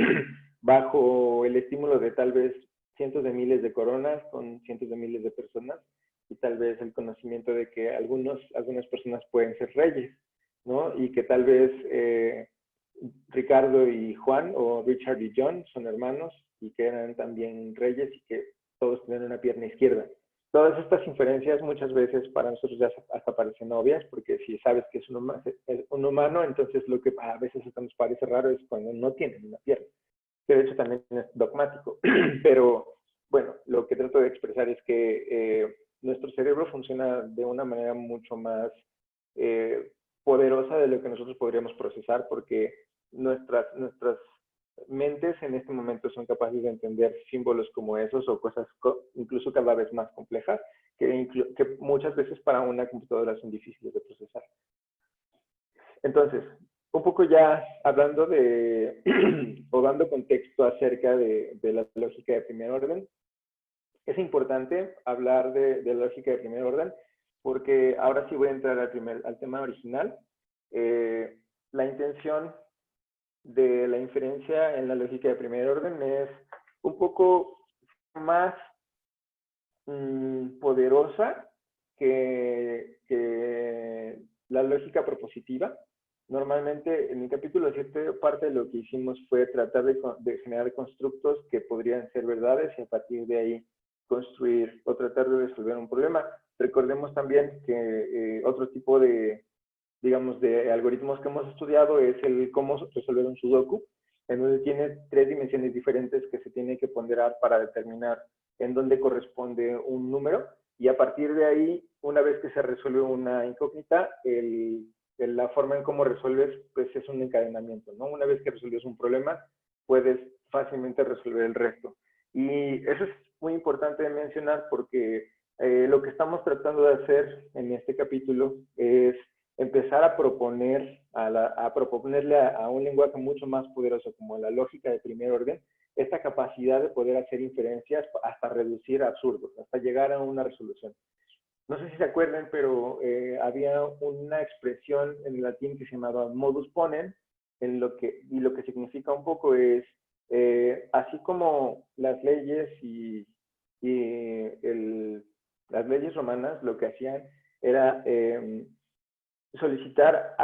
bajo el estímulo de tal vez cientos de miles de coronas con cientos de miles de personas y tal vez el conocimiento de que algunas personas pueden ser reyes, ¿no? Y que tal vez Ricardo y Juan, o Richard y John, son hermanos y que eran también reyes y que todos tenían una pierna izquierda. Todas estas inferencias muchas veces para nosotros ya hasta parecen obvias, porque si sabes que es un humano, entonces lo que a veces hasta nos parece raro es cuando no tienen una pierna, que de hecho también es dogmático. Pero bueno, lo que trato de expresar es que nuestro cerebro funciona de una manera mucho más poderosa de lo que nosotros podríamos procesar, porque nuestras mentes en este momento son capaces de entender símbolos como esos o cosas incluso cada vez más complejas que muchas veces para una computadora son difíciles de procesar. Entonces, un poco ya hablando de o dando contexto acerca de la lógica de primer orden, es importante hablar de la lógica de primer orden porque ahora sí voy a entrar al tema original. La intención de la inferencia en la lógica de primer orden es un poco más poderosa que la lógica propositiva. Normalmente en el capítulo 7 parte de lo que hicimos fue tratar de generar constructos que podrían ser verdades y a partir de ahí construir o tratar de resolver un problema. Recordemos también que otro tipo de, digamos, de algoritmos que hemos estudiado es el cómo resolver un sudoku, en donde tiene 3 dimensiones diferentes que se tiene que ponderar para determinar en dónde corresponde un número, y a partir de ahí, una vez que se resuelve una incógnita, la forma en cómo resuelves, pues es un encadenamiento, ¿no? Una vez que resuelves un problema, puedes fácilmente resolver el resto. Y eso es muy importante de mencionar porque lo que estamos tratando de hacer en este capítulo es empezar a proponerle a un lenguaje mucho más poderoso como la lógica de primer orden, esta capacidad de poder hacer inferencias hasta reducir absurdos, hasta llegar a una resolución. No sé si se acuerdan, pero había una expresión en latín que se llamaba modus ponens, y lo que significa un poco es, así como las leyes las leyes romanas lo que hacían era solicitar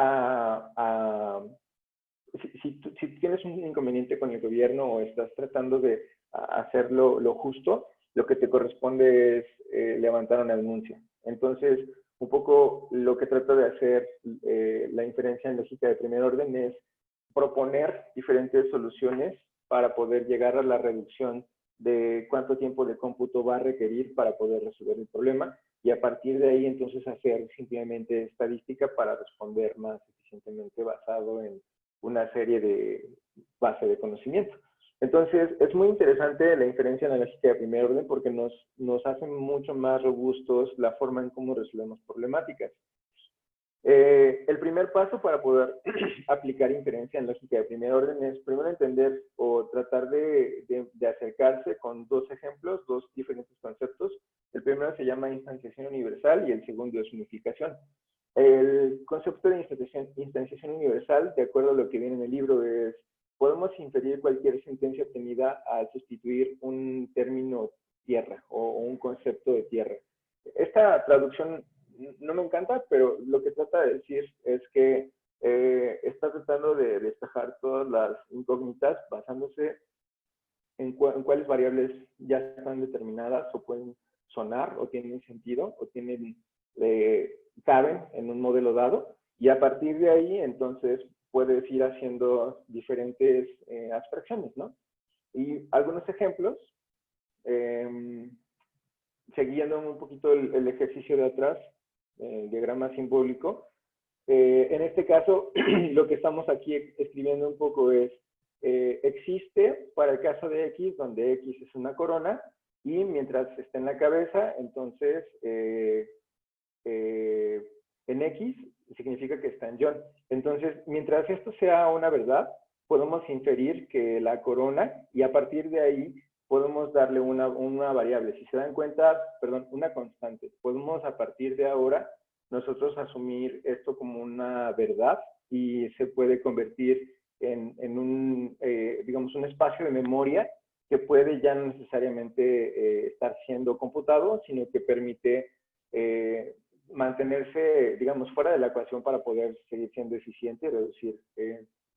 si tienes un inconveniente con el gobierno o estás tratando de hacer lo justo, lo que te corresponde es levantar una denuncia. Entonces, un poco lo que trata de hacer la inferencia en lógica de primer orden es proponer diferentes soluciones para poder llegar a la reducción de cuánto tiempo de cómputo va a requerir para poder resolver el problema, y a partir de ahí entonces hacer simplemente estadística para responder más eficientemente basado en una serie de base de conocimiento. Entonces, es muy interesante la inferencia analógica de primer orden porque nos hace mucho más robustos la forma en cómo resolvemos problemáticas. El primer paso para poder aplicar inferencia en lógica de primer orden es primero entender o tratar de acercarse con dos ejemplos, dos diferentes conceptos. El primero se llama instanciación universal y el segundo es unificación. El concepto de instanciación universal, de acuerdo a lo que viene en el libro, es podemos inferir cualquier sentencia obtenida al sustituir un término tierra o un concepto de tierra. Esta traducción no me encanta, pero lo que trata de decir es que está tratando de despejar todas las incógnitas basándose en cuáles variables ya están determinadas o pueden sonar o tienen sentido o caben en un modelo dado, y a partir de ahí entonces puedes ir haciendo diferentes abstracciones, ¿no? Y algunos ejemplos, siguiendo un poquito el ejercicio de atrás, el diagrama simbólico. En este caso, lo que estamos aquí escribiendo un poco es, existe para el caso de X, donde X es una corona, y mientras esté en la cabeza, entonces en X significa que está en John. Entonces, mientras esto sea una verdad, podemos inferir que la corona, y a partir de ahí podemos darle una variable. Si se dan cuenta, perdón, una constante. Podemos a partir de ahora nosotros asumir esto como una verdad y se puede convertir en un, digamos, un espacio de memoria que puede ya no necesariamente estar siendo computado, sino que permite mantenerse, digamos, fuera de la ecuación para poder seguir siendo eficiente y reducir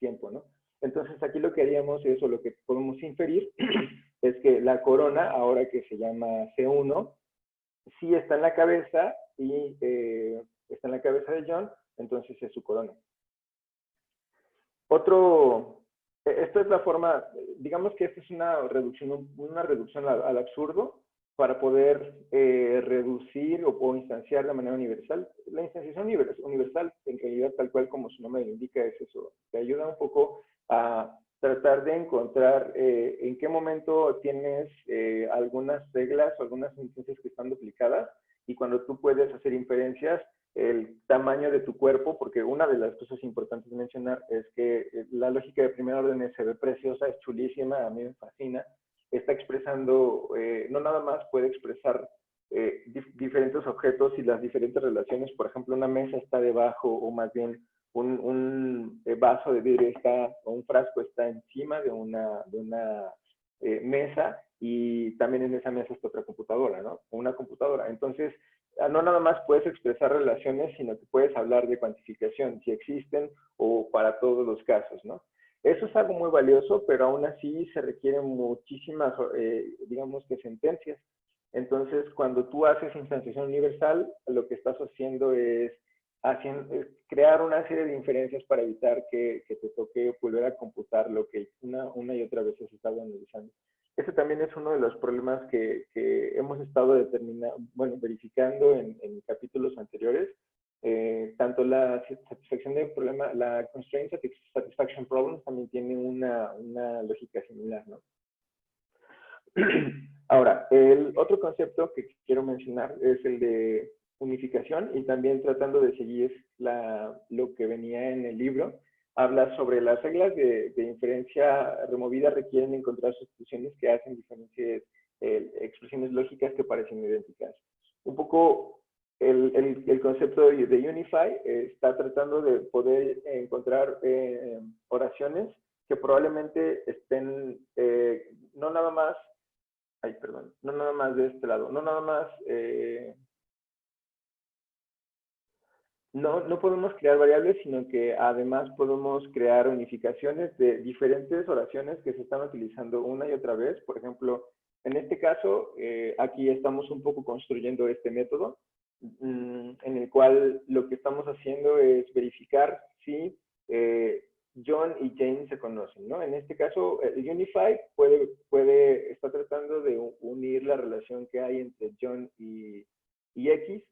tiempo, ¿no? Entonces aquí lo que haríamos es, o lo que podemos inferir, es que la corona, ahora que se llama C1, sí está en la cabeza y está en la cabeza de John, entonces es su corona. Esta es la forma, digamos que esta es una reducción al absurdo para poder reducir o instanciar de manera universal. La instanciación universal, en realidad, tal cual como su nombre lo indica, es eso. Te ayuda un poco a tratar de encontrar en qué momento tienes algunas reglas o algunas sentencias que están duplicadas y cuando tú puedes hacer inferencias, el tamaño de tu cuerpo, porque una de las cosas importantes de mencionar es que la lógica de primer orden se ve preciosa, es chulísima, a mí me fascina, está expresando, no nada más puede expresar diferentes objetos y las diferentes relaciones, por ejemplo, una mesa está debajo o más bien un vaso de vidrio está, o un frasco está encima de una mesa y también en esa mesa está otra computadora, ¿no? Una computadora. Entonces, no nada más puedes expresar relaciones, sino que puedes hablar de cuantificación, si existen o para todos los casos, ¿no? Eso es algo muy valioso, pero aún así se requieren muchísimas, digamos que sentencias. Entonces, cuando tú haces instanciación universal, lo que estás haciendo es crear una serie de inferencias para evitar que te toque volver a computar lo que una y otra vez has estado analizando. Ese también es uno de los problemas que hemos estado verificando en capítulos anteriores. Tanto la satisfacción del problema, la constraint satisfaction problem también tiene una lógica similar, ¿no? Ahora, el otro concepto que quiero mencionar es el de unificación y también tratando de seguir lo que venía en el libro, habla sobre las reglas de inferencia removida requieren encontrar sustituciones que hacen diferentes expresiones lógicas que parecen idénticas. Un poco el concepto de Unify está tratando de poder encontrar oraciones que probablemente estén no nada más de este lado, no podemos crear variables, sino que además podemos crear unificaciones de diferentes oraciones que se están utilizando una y otra vez. Por ejemplo, en este caso, aquí estamos un poco construyendo este método, en el cual lo que estamos haciendo es verificar si John y Jane se conocen, ¿no? En este caso, el Unify está tratando de unir la relación que hay entre John y X,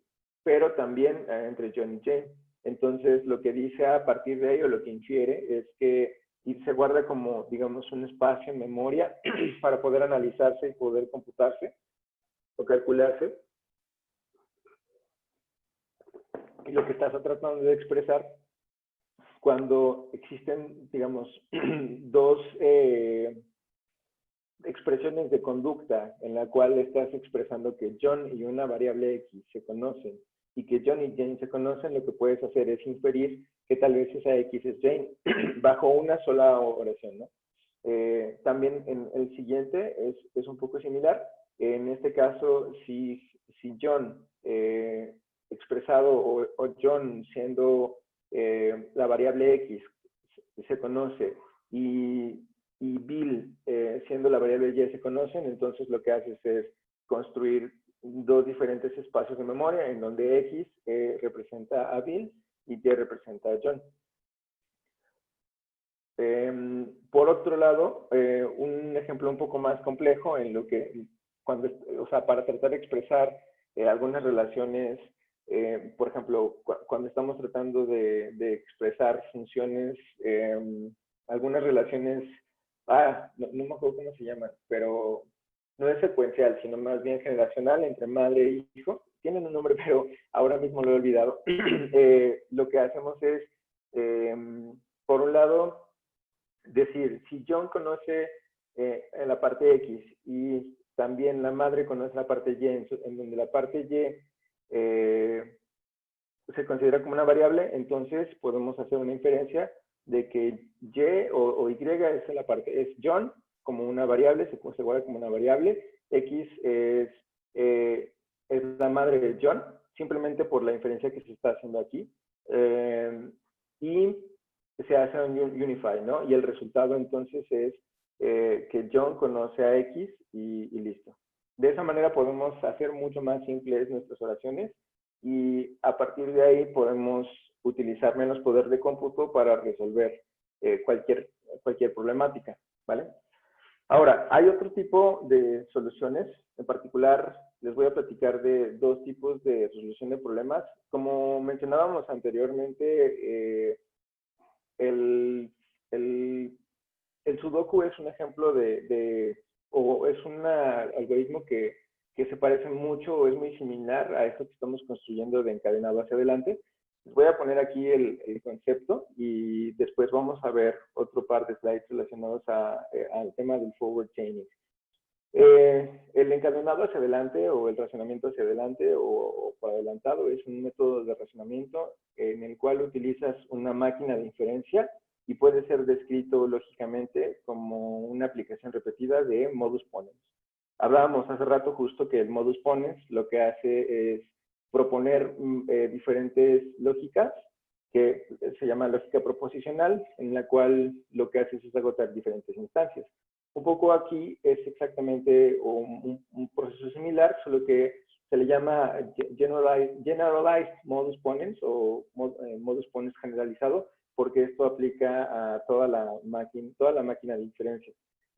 pero también entre John y Jane. Entonces, lo que dice a partir de ello, lo que infiere, es que se guarda como, digamos, un espacio en memoria para poder analizarse y poder computarse o calcularse. Y lo que estás tratando de expresar cuando existen, digamos, dos expresiones de conducta en la cual estás expresando que John y una variable X se conocen y que John y Jane se conocen, lo que puedes hacer es inferir que tal vez esa X es Jane bajo una sola oración, ¿no? También en el siguiente es un poco similar. En este caso, si John expresado o John siendo la variable X se conoce y Bill siendo la variable Y se conocen, entonces lo que haces es construir dos diferentes espacios de memoria en donde X representa a Bill y Y representa a John. Por otro lado, un ejemplo un poco más complejo en lo que, para tratar de expresar algunas relaciones, por ejemplo, cuando estamos tratando de expresar funciones, algunas relaciones, no me acuerdo cómo se llaman, pero no es secuencial, sino más bien generacional entre madre e hijo. Tienen un nombre, pero ahora mismo lo he olvidado. Lo que hacemos es, por un lado, decir, si John conoce en la parte X y también la madre conoce la parte Y, en donde la parte Y se considera como una variable, entonces podemos hacer una inferencia de que Y o Y es John como una variable, se guarda como una variable, X es la madre de John, simplemente por la inferencia que se está haciendo aquí. Y se hace un unify, ¿no? Y el resultado entonces es que John conoce a X y listo. De esa manera podemos hacer mucho más simples nuestras oraciones y a partir de ahí podemos utilizar menos poder de cómputo para resolver cualquier problemática, ¿vale? Ahora, hay otro tipo de soluciones. En particular, les voy a platicar de dos tipos de resolución de problemas. Como mencionábamos anteriormente, el Sudoku es un ejemplo o es un algoritmo que se parece mucho o es muy similar a esto que estamos construyendo de encadenado hacia adelante. Les voy a poner aquí el concepto y después vamos a ver otro par de slides relacionados al tema del forward chaining. El encadenado hacia adelante o el razonamiento hacia adelante o por adelantado es un método de razonamiento en el cual utilizas una máquina de inferencia y puede ser descrito lógicamente como una aplicación repetida de modus ponens. Hablábamos hace rato justo que el modus ponens lo que hace es proponer diferentes lógicas, que se llama lógica proposicional, en la cual lo que hace es agotar diferentes instancias. Un poco aquí es exactamente un proceso similar, solo que se le llama generalized modus ponens o modus ponens generalizado, porque esto aplica a toda la máquina de inferencia.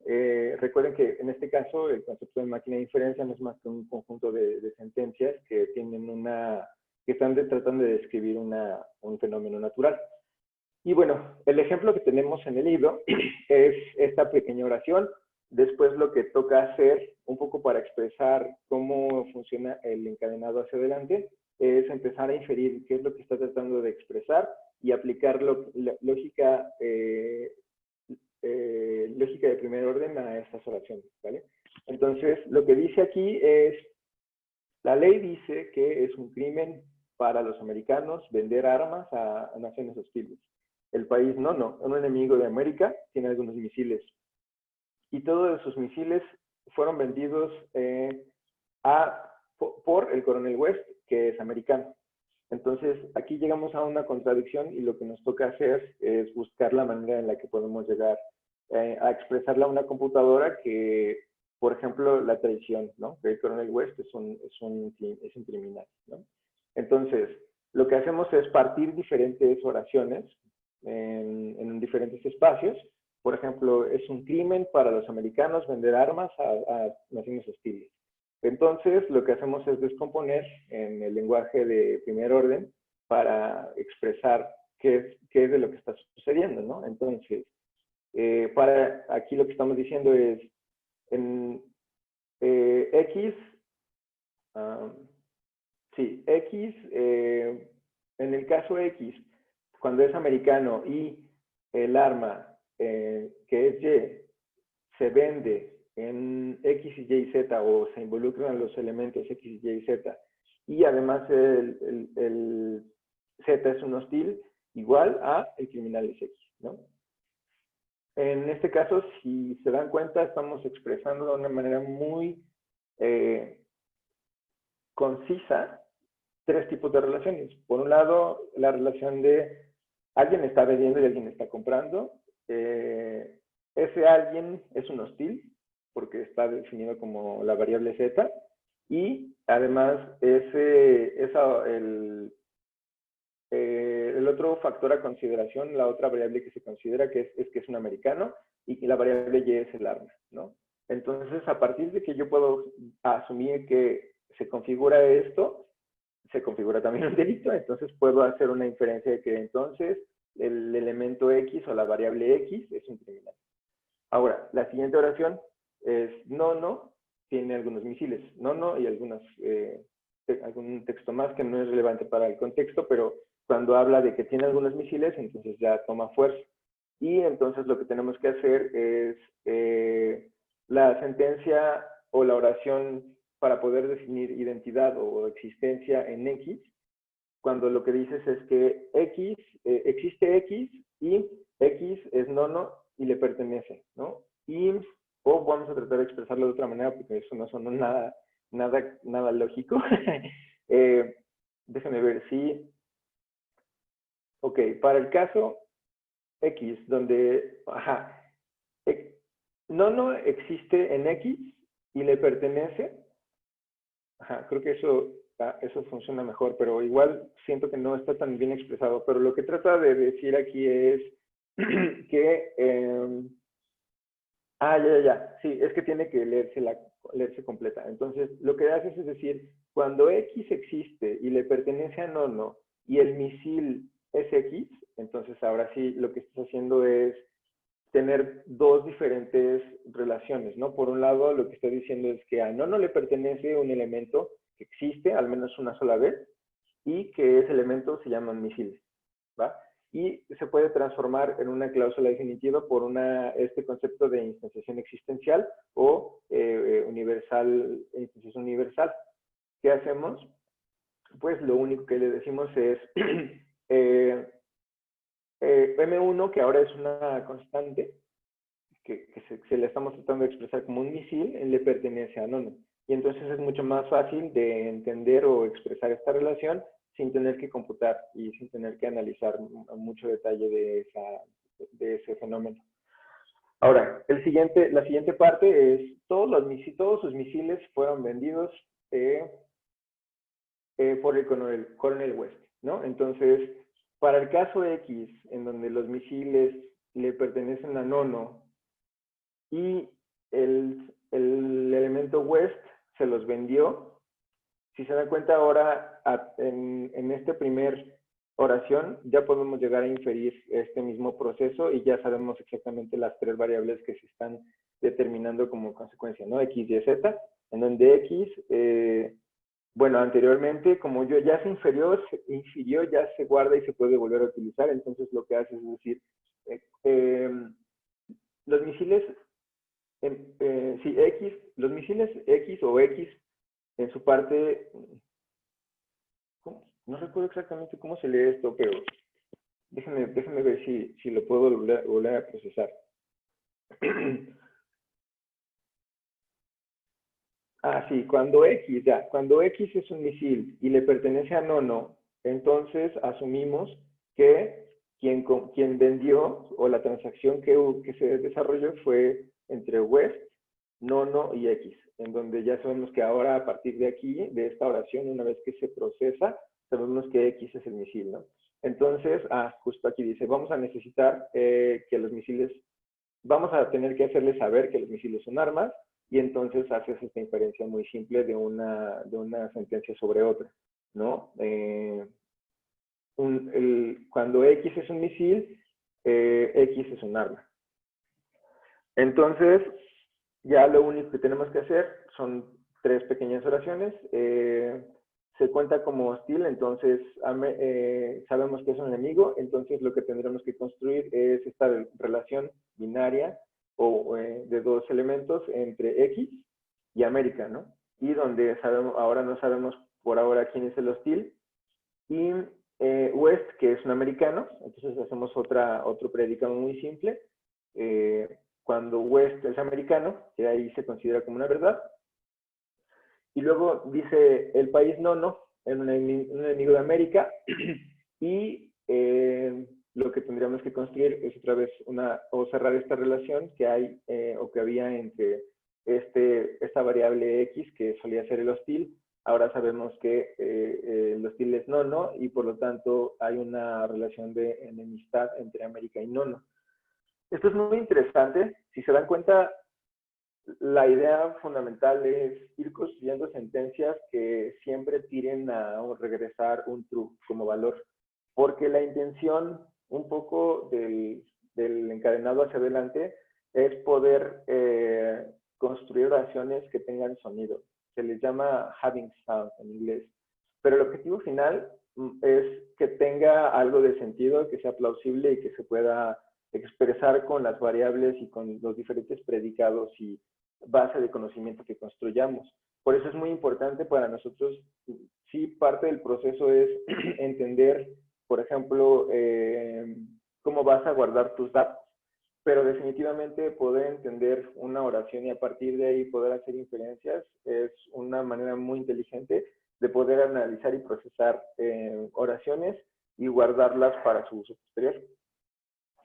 Recuerden que en este caso el concepto de máquina de inferencia no es más que un conjunto de sentencias que tienen que están tratando de describir un fenómeno natural. Y bueno, el ejemplo que tenemos en el libro es esta pequeña oración. Después lo que toca hacer, un poco para expresar cómo funciona el encadenado hacia adelante, es empezar a inferir qué es lo que está tratando de expresar y aplicar lógica de primer orden a estas oraciones, ¿vale? Entonces, lo que dice aquí es, la ley dice que es un crimen para los americanos vender armas a naciones hostiles. El país un enemigo de América, tiene algunos misiles. Y todos esos misiles fueron vendidos por el coronel West, que es americano. Entonces, aquí llegamos a una contradicción y lo que nos toca hacer es buscar la manera en la que podemos llegar a expresarla a una computadora que, por ejemplo, la traición, ¿no? El coronel West es un criminal, ¿no? Entonces, lo que hacemos es partir diferentes oraciones en diferentes espacios. Por ejemplo, es un crimen para los americanos vender armas a naciones hostiles. Entonces, lo que hacemos es descomponer en el lenguaje de primer orden para expresar qué es de lo que está sucediendo, ¿no? Entonces, aquí lo que estamos diciendo es, en X, en el caso X, cuando es americano y el arma, que es Y, se vende en X, Y y Z, o se involucran los elementos X, Y y Z, y además el Z es un hostil, igual a el criminal es X, ¿no? En este caso, si se dan cuenta, estamos expresando de una manera muy concisa tres tipos de relaciones. Por un lado, la relación de alguien está vendiendo y alguien está comprando. Ese alguien es un hostil, porque está definido como la variable Z, y además el otro factor a consideración, la otra variable que se considera que es un americano, y que la variable Y es el arma, ¿no? Entonces, a partir de que yo puedo asumir que se configura esto, se configura también un delito, entonces puedo hacer una inferencia de que entonces el elemento X o la variable X es un criminal. Ahora, la siguiente oración es tiene algunos misiles, y algún texto más que no es relevante para el contexto, pero cuando habla de que tiene algunos misiles, entonces ya toma fuerza. Y entonces lo que tenemos que hacer es la sentencia o la oración para poder definir identidad o existencia en X, cuando lo que dices es que existe X y X es y le pertenece, ¿no? O vamos a tratar de expresarlo de otra manera porque eso no son nada lógico. Déjame ver si... Ok, para el caso X, donde, ajá, nono existe en X y le pertenece. Ajá, creo que eso funciona mejor, pero igual siento que no está tan bien expresado. Pero lo que trata de decir aquí es que... sí, es que tiene que leerse completa. Entonces, lo que haces es decir, cuando X existe y le pertenece a nono y el misil es X, entonces ahora sí lo que estás haciendo es tener dos diferentes relaciones, ¿no? Por un lado, lo que estoy diciendo es que a nono le pertenece un elemento que existe al menos una sola vez y que ese elemento se llama misil, ¿va? Y se puede transformar en una cláusula definitiva por este concepto de instanciación existencial o instanciación universal. ¿Qué hacemos? Pues lo único que le decimos es M1, que ahora es una constante, que se le estamos tratando de expresar como un misil, le pertenece a nono. Y entonces es mucho más fácil de entender o expresar esta relación sin tener que computar y sin tener que analizar mucho detalle de ese fenómeno. Ahora, la siguiente parte es, todos sus misiles fueron vendidos por el coronel West, ¿no? Entonces, para el caso X, en donde los misiles le pertenecen a nono y el elemento West se los vendió, si se dan cuenta ahora, en esta primer oración, ya podemos llegar a inferir este mismo proceso y ya sabemos exactamente las tres variables que se están determinando como consecuencia, ¿no? X, Y, Z, en donde X, bueno, anteriormente, como ya se infirió, ya se guarda y se puede volver a utilizar, entonces lo que hace es decir, los misiles, los misiles X o X en su parte, no recuerdo exactamente cómo se lee esto, pero déjenme ver si lo puedo volver a procesar. Sí, cuando X es un misil y le pertenece a nono, entonces asumimos que quien vendió o la transacción que se desarrolló fue entre West, nono y X, en donde ya sabemos que ahora a partir de aquí, de esta oración, una vez que se procesa, sabemos que X es el misil, ¿no? Entonces, justo aquí dice, vamos a necesitar que los misiles, vamos a tener que hacerles saber que los misiles son armas, y entonces haces esta inferencia muy simple de una sentencia sobre otra, ¿no? Cuando X es un misil, X es un arma. Entonces, ya lo único que tenemos que hacer son tres pequeñas oraciones. Se cuenta como hostil, entonces sabemos que es un enemigo, entonces lo que tendremos que construir es esta relación binaria o de dos elementos entre X y América, ¿no? Y donde ahora no sabemos por ahora quién es el hostil, y West, que es un americano, entonces hacemos otro predicado muy simple. Cuando West es americano, que ahí se considera como una verdad. Y luego dice el país nono, un enemigo de América, y lo que tendríamos que construir es otra vez o cerrar esta relación que hay o que había entre esta variable X que solía ser el hostil. Ahora sabemos que el hostil es nono y por lo tanto hay una relación de enemistad entre América y nono. Esto es muy interesante. Si se dan cuenta, la idea fundamental es ir construyendo sentencias que siempre tiren a regresar un true como valor. Porque la intención un poco del encadenado hacia adelante es poder construir oraciones que tengan sonido. Se les llama having sound en inglés. Pero el objetivo final es que tenga algo de sentido, que sea plausible y que se pueda expresar con las variables y con los diferentes predicados y base de conocimiento que construyamos. Por eso es muy importante para nosotros, sí, parte del proceso es entender, por ejemplo, cómo vas a guardar tus datos, pero definitivamente poder entender una oración y a partir de ahí poder hacer inferencias es una manera muy inteligente de poder analizar y procesar oraciones y guardarlas para su uso posterior.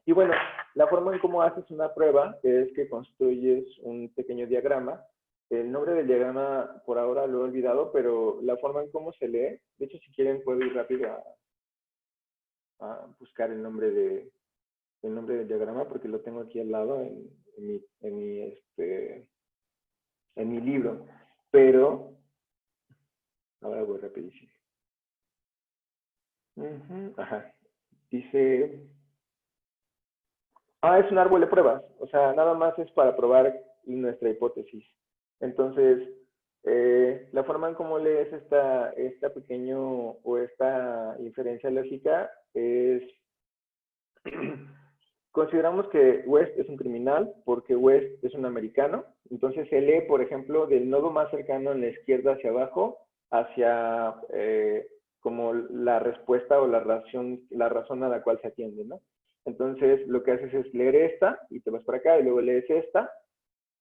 Y bueno, la forma en cómo haces una prueba es que construyes un pequeño diagrama. El nombre del diagrama por ahora lo he olvidado, pero la forma en cómo se lee, de hecho si quieren puedo ir rápido a buscar el nombre del diagrama porque lo tengo aquí al lado en mi libro. Pero, ahora voy rapidísimo. Ajá. Dice, es un árbol de pruebas, o sea, nada más es para probar nuestra hipótesis. Entonces, la forma en cómo lees esta pequeño o esta inferencia lógica es, consideramos que West es un criminal porque West es un americano, entonces se lee, por ejemplo, del nodo más cercano en la izquierda hacia abajo, hacia como la respuesta o la razón a la cual se atiende, ¿no? Entonces, lo que haces es leer esta y te vas para acá y luego lees esta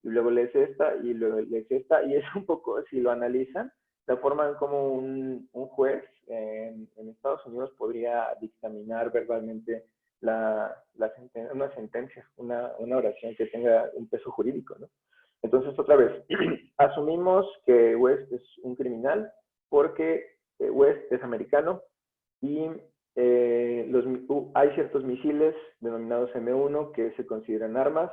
y luego lees esta y luego lees esta y es un poco, si lo analizan, la forma en cómo un juez en Estados Unidos podría dictaminar verbalmente una sentencia, una oración que tenga un peso jurídico, ¿no? Entonces, otra vez, asumimos que West es un criminal porque West es americano y hay ciertos misiles denominados M1 que se consideran armas,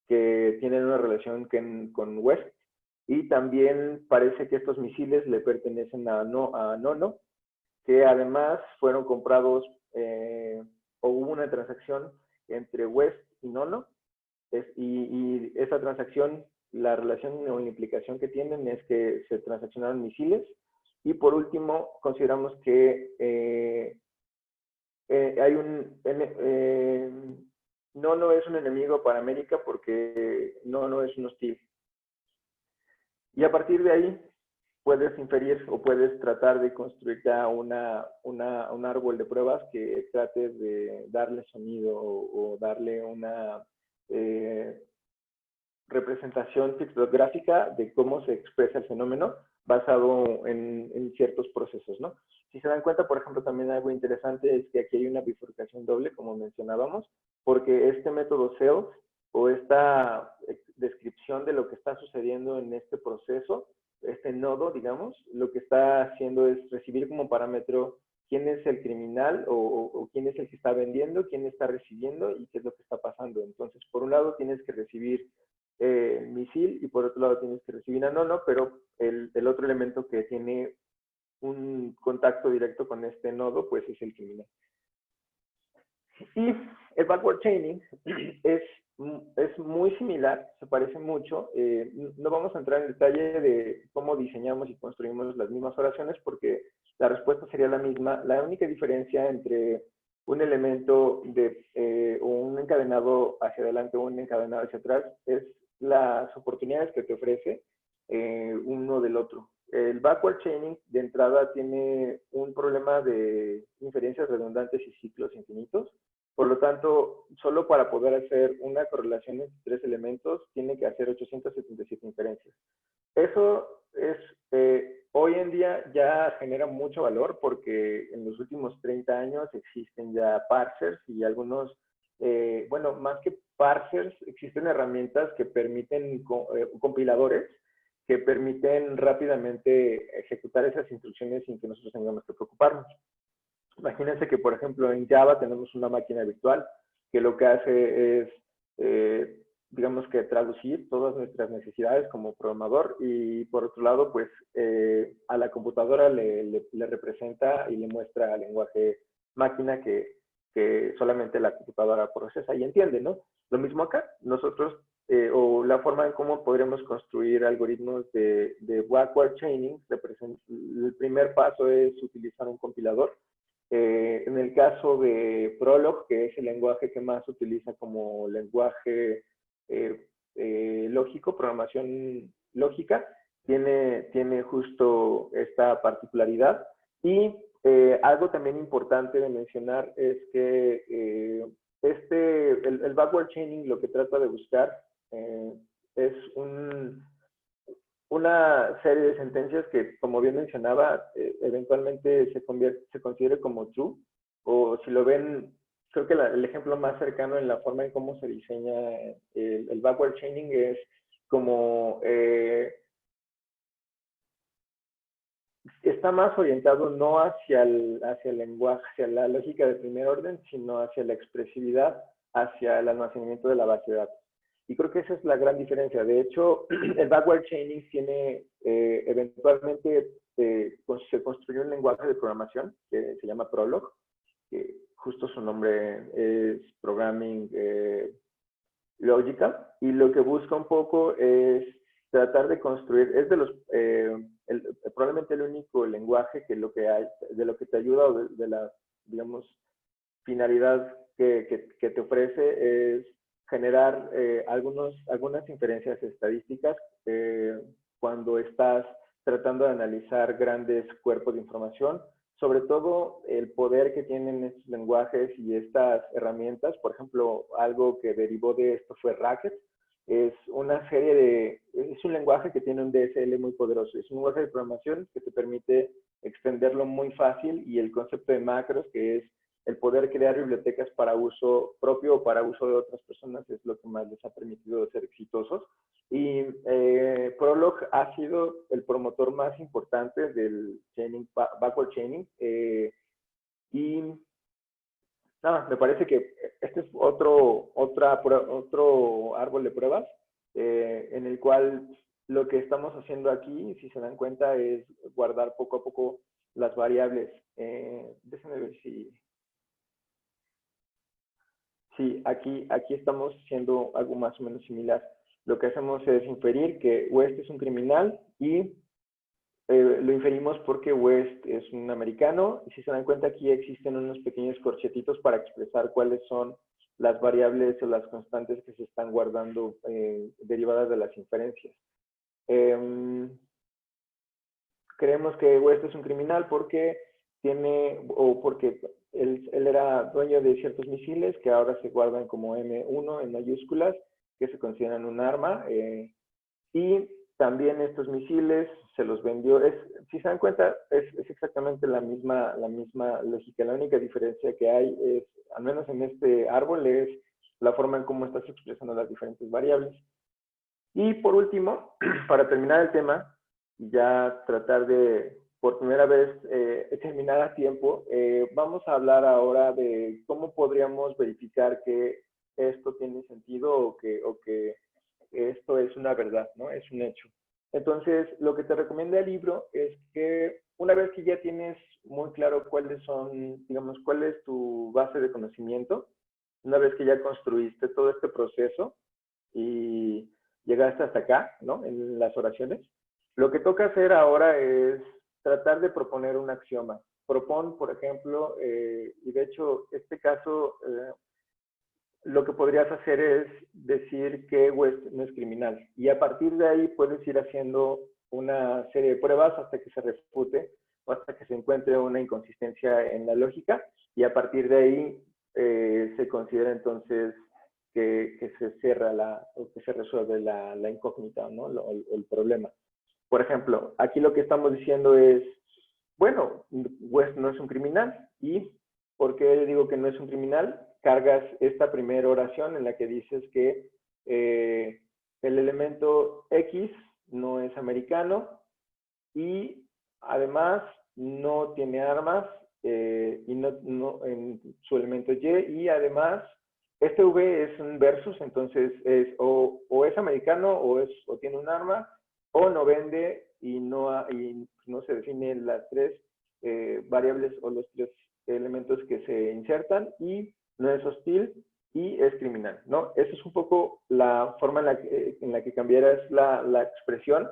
que tienen una relación con West, y también parece que estos misiles le pertenecen a Nono, que además fueron comprados o hubo una transacción entre West y Nono, y esa transacción, la relación o la implicación que tienen es que se transaccionaron misiles. Y por último, consideramos que hay no es un enemigo para América porque no es un hostil. Y a partir de ahí puedes inferir o puedes tratar de construir ya un árbol de pruebas que trate de darle sonido o darle una representación pictográfica de cómo se expresa el fenómeno basado en ciertos procesos, ¿no? Si se dan cuenta, por ejemplo, también algo interesante es que aquí hay una bifurcación doble, como mencionábamos, porque este método CELF o esta descripción de lo que está sucediendo en este proceso, este nodo, digamos, lo que está haciendo es recibir como parámetro quién es el criminal o quién es el que está vendiendo, quién está recibiendo y qué es lo que está pasando. Entonces, por un lado tienes que recibir misil y por otro lado tienes que recibir a Nono, pero el otro elemento que tiene un contacto directo con este nodo, pues es el criminal. Y el backward chaining es muy similar, se parece mucho. No vamos a entrar en detalle de cómo diseñamos y construimos las mismas oraciones porque la respuesta sería la misma. La única diferencia entre un elemento o un encadenado hacia adelante o un encadenado hacia atrás es las oportunidades que te ofrece uno del otro. El backward chaining de entrada tiene un problema de inferencias redundantes y ciclos infinitos. Por lo tanto, solo para poder hacer una correlación entre tres elementos, tiene que hacer 877 inferencias. Eso es, hoy en día ya genera mucho valor porque en los últimos 30 años existen ya parsers y algunos, bueno, más que parsers, existen herramientas que permiten, compiladores, que permiten rápidamente ejecutar esas instrucciones sin que nosotros tengamos que preocuparnos. Imagínense que, por ejemplo, en Java tenemos una máquina virtual que lo que hace es, digamos que traducir todas nuestras necesidades como programador y, por otro lado, pues a la computadora le representa y le muestra el lenguaje máquina que solamente la computadora procesa y entiende, ¿no? Lo mismo acá, nosotros, o la forma en cómo podremos construir algoritmos de backward chaining, el primer paso es utilizar un compilador. En el caso de Prolog, que es el lenguaje que más se utiliza como lenguaje lógico, programación lógica, tiene justo esta particularidad. Y algo también importante de mencionar es que el backward chaining lo que trata de buscar es una serie de sentencias que, como bien mencionaba, eventualmente se considere como true, o si lo ven creo que el ejemplo más cercano en la forma en cómo se diseña el backward chaining es como está más orientado no hacia el lenguaje, hacia la lógica de primer orden, sino hacia la expresividad, hacia el almacenamiento de la base de datos. Y creo que esa es la gran diferencia. De hecho, el backward chaining tiene, eventualmente, se construyó un lenguaje de programación que se llama Prolog, que justo su nombre es Programming Logical, y lo que busca un poco es tratar de construir, es de los, probablemente el único lenguaje que lo que hay, de lo que te ayuda o de la, digamos, finalidad que te ofrece es generar algunas inferencias estadísticas cuando estás tratando de analizar grandes cuerpos de información, sobre todo el poder que tienen estos lenguajes y estas herramientas. Por ejemplo, algo que derivó de esto fue Racket. Es un lenguaje que tiene un DSL muy poderoso. Es un lenguaje de programación que te permite extenderlo muy fácil, y el concepto de macros, que es el poder crear bibliotecas para uso propio o para uso de otras personas, es lo que más les ha permitido ser exitosos. Y Prolog ha sido el promotor más importante del backward chaining. Y nada, me parece que este es otro árbol de pruebas en el cual lo que estamos haciendo aquí, si se dan cuenta, es guardar poco a poco las variables. Déjenme ver si aquí estamos haciendo algo más o menos similar. Lo que hacemos es inferir que West es un criminal, y lo inferimos porque West es un americano, y si se dan cuenta aquí existen unos pequeños corchetitos para expresar cuáles son las variables o las constantes que se están guardando derivadas de las inferencias. Creemos que West es un criminal porque porque él era dueño de ciertos misiles que ahora se guardan como M1 en mayúsculas, que se consideran un arma, y también estos misiles se los vendió. Si se dan cuenta, es exactamente la misma lógica. La única diferencia que hay es, al menos en este árbol, es la forma en cómo estás expresando las diferentes variables. Y por último, para terminar el tema, ya tratar de, por primera vez, terminar a tiempo, vamos a hablar ahora de cómo podríamos verificar que esto tiene sentido o que esto es una verdad, ¿no? Es un hecho. Entonces, lo que te recomienda el libro es que una vez que ya tienes muy claro cuáles son, digamos, cuál es tu base de conocimiento, una vez que ya construiste todo este proceso y llegaste hasta acá, ¿no? En las oraciones, lo que toca hacer ahora es tratar de proponer un axioma. Propon, por ejemplo, y de hecho, este caso, lo que podrías hacer es decir que West no es criminal. Y a partir de ahí puedes ir haciendo una serie de pruebas hasta que se refute o hasta que se encuentre una inconsistencia en la lógica. Y a partir de ahí se considera entonces que se cierra o que se resuelve la incógnita, ¿no? El problema. Por ejemplo, aquí lo que estamos diciendo es, bueno, West no es un criminal. ¿Y por qué digo que no es un criminal? Cargas esta primera oración en la que dices que el elemento X no es americano, y además no tiene armas, y en su elemento Y, y además este V es un versus, entonces es o es americano o tiene un arma, o no vende y no se definen las tres variables o los tres elementos que se insertan, y no es hostil y es criminal, ¿no? Esa es un poco la forma en la que cambiarás la expresión.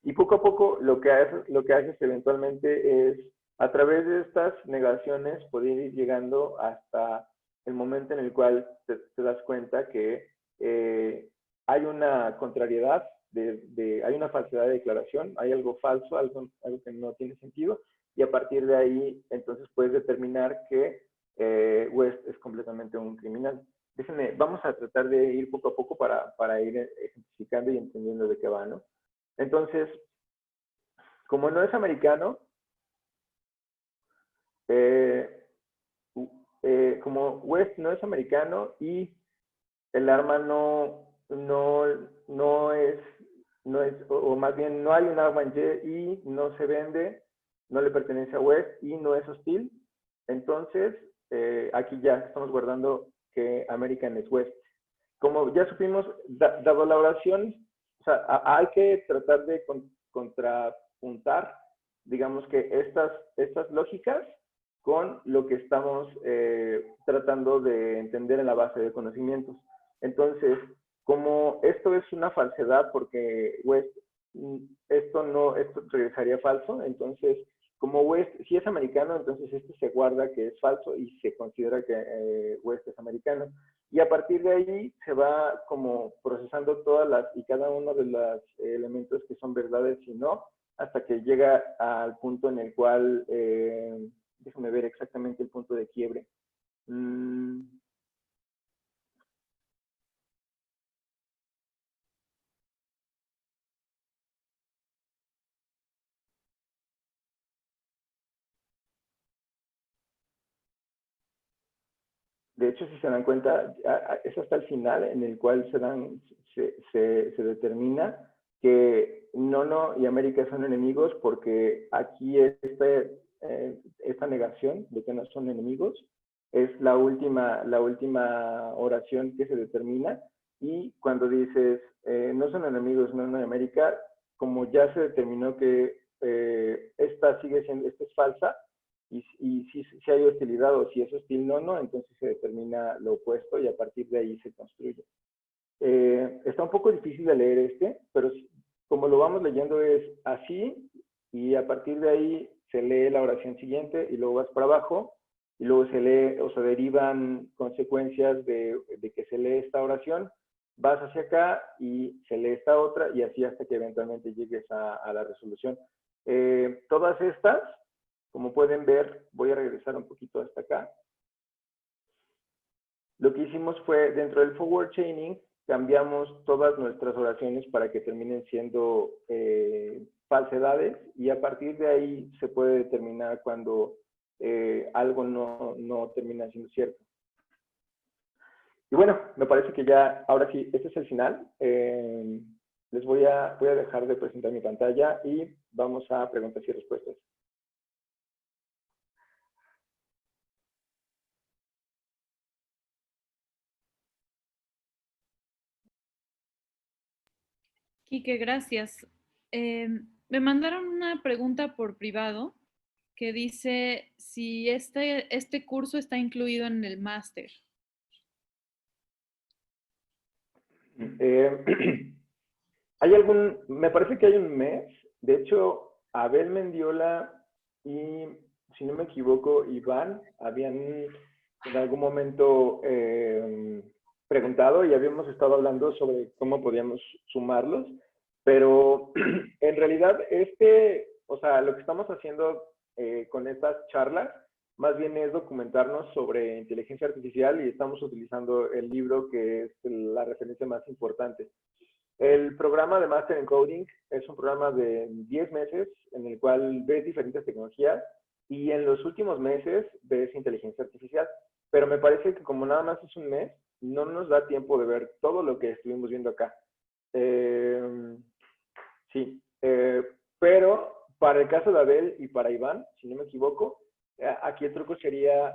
Y poco a poco lo que haces eventualmente es, a través de estas negaciones, poder ir llegando hasta el momento en el cual te das cuenta que hay una contrariedad, hay una falsedad de declaración, hay algo falso, algo que no tiene sentido, y a partir de ahí entonces puedes determinar que West es completamente un criminal. Vamos a tratar de ir poco a poco para ir ejemplificando y entendiendo de qué va, ¿no? Entonces, como no es americano, como West no es americano y el arma no es, o más bien no hay un arma en Y y no se vende, no le pertenece a West y no es hostil, entonces aquí ya estamos guardando que American es West. Como ya supimos, dado la oración, o sea, hay que tratar de contrapuntar, digamos que estas lógicas con lo que estamos tratando de entender en la base de conocimientos. Entonces, como esto es una falsedad, porque West, esto regresaría falso, entonces, como West sí es americano, entonces esto se guarda que es falso y se considera que West es americano. Y a partir de ahí se va como procesando todas y cada uno de los elementos que son verdades y no, hasta que llega al punto en el cual, déjame ver exactamente el punto de quiebre. De hecho, si se dan cuenta, es hasta el final en el cual se determina que Nono y América son enemigos, porque aquí esta negación de que no son enemigos es la última oración que se determina, y cuando dices no son enemigos Nono y América, como ya se determinó que esta es falsa, y si hay hostilidad o si es hostil no, entonces se determina lo opuesto y a partir de ahí se construye. Está un poco difícil de leer pero como lo vamos leyendo es así, y a partir de ahí se lee la oración siguiente y luego vas para abajo y luego se lee o se derivan consecuencias de que se lee esta oración, vas hacia acá y se lee esta otra y así hasta que eventualmente llegues a la resolución. Todas estas, como pueden ver, voy a regresar un poquito hasta acá. Lo que hicimos fue, dentro del forward chaining, cambiamos todas nuestras oraciones para que terminen siendo falsedades, y a partir de ahí se puede determinar cuando algo no termina siendo cierto. Y bueno, me parece que ya, ahora sí, este es el final. Les voy a dejar de presentar mi pantalla y vamos a preguntas y respuestas. Quique, gracias. Me mandaron una pregunta por privado que dice si este curso está incluido en el máster. Me parece que hay un mes. De hecho, Abel Mendiola y, si no me equivoco, Iván habían en algún momento preguntado y habíamos estado hablando sobre cómo podíamos sumarlos, pero en realidad o sea, lo que estamos haciendo con estas charlas más bien es documentarnos sobre inteligencia artificial, y estamos utilizando el libro que es la referencia más importante. El programa de Master en Coding es un programa de 10 meses en el cual ves diferentes tecnologías y en los últimos meses ves inteligencia artificial. Pero me parece que como nada más es un mes, no nos da tiempo de ver todo lo que estuvimos viendo acá. Sí, pero para el caso de Abel y para Iván, si no me equivoco, aquí el truco sería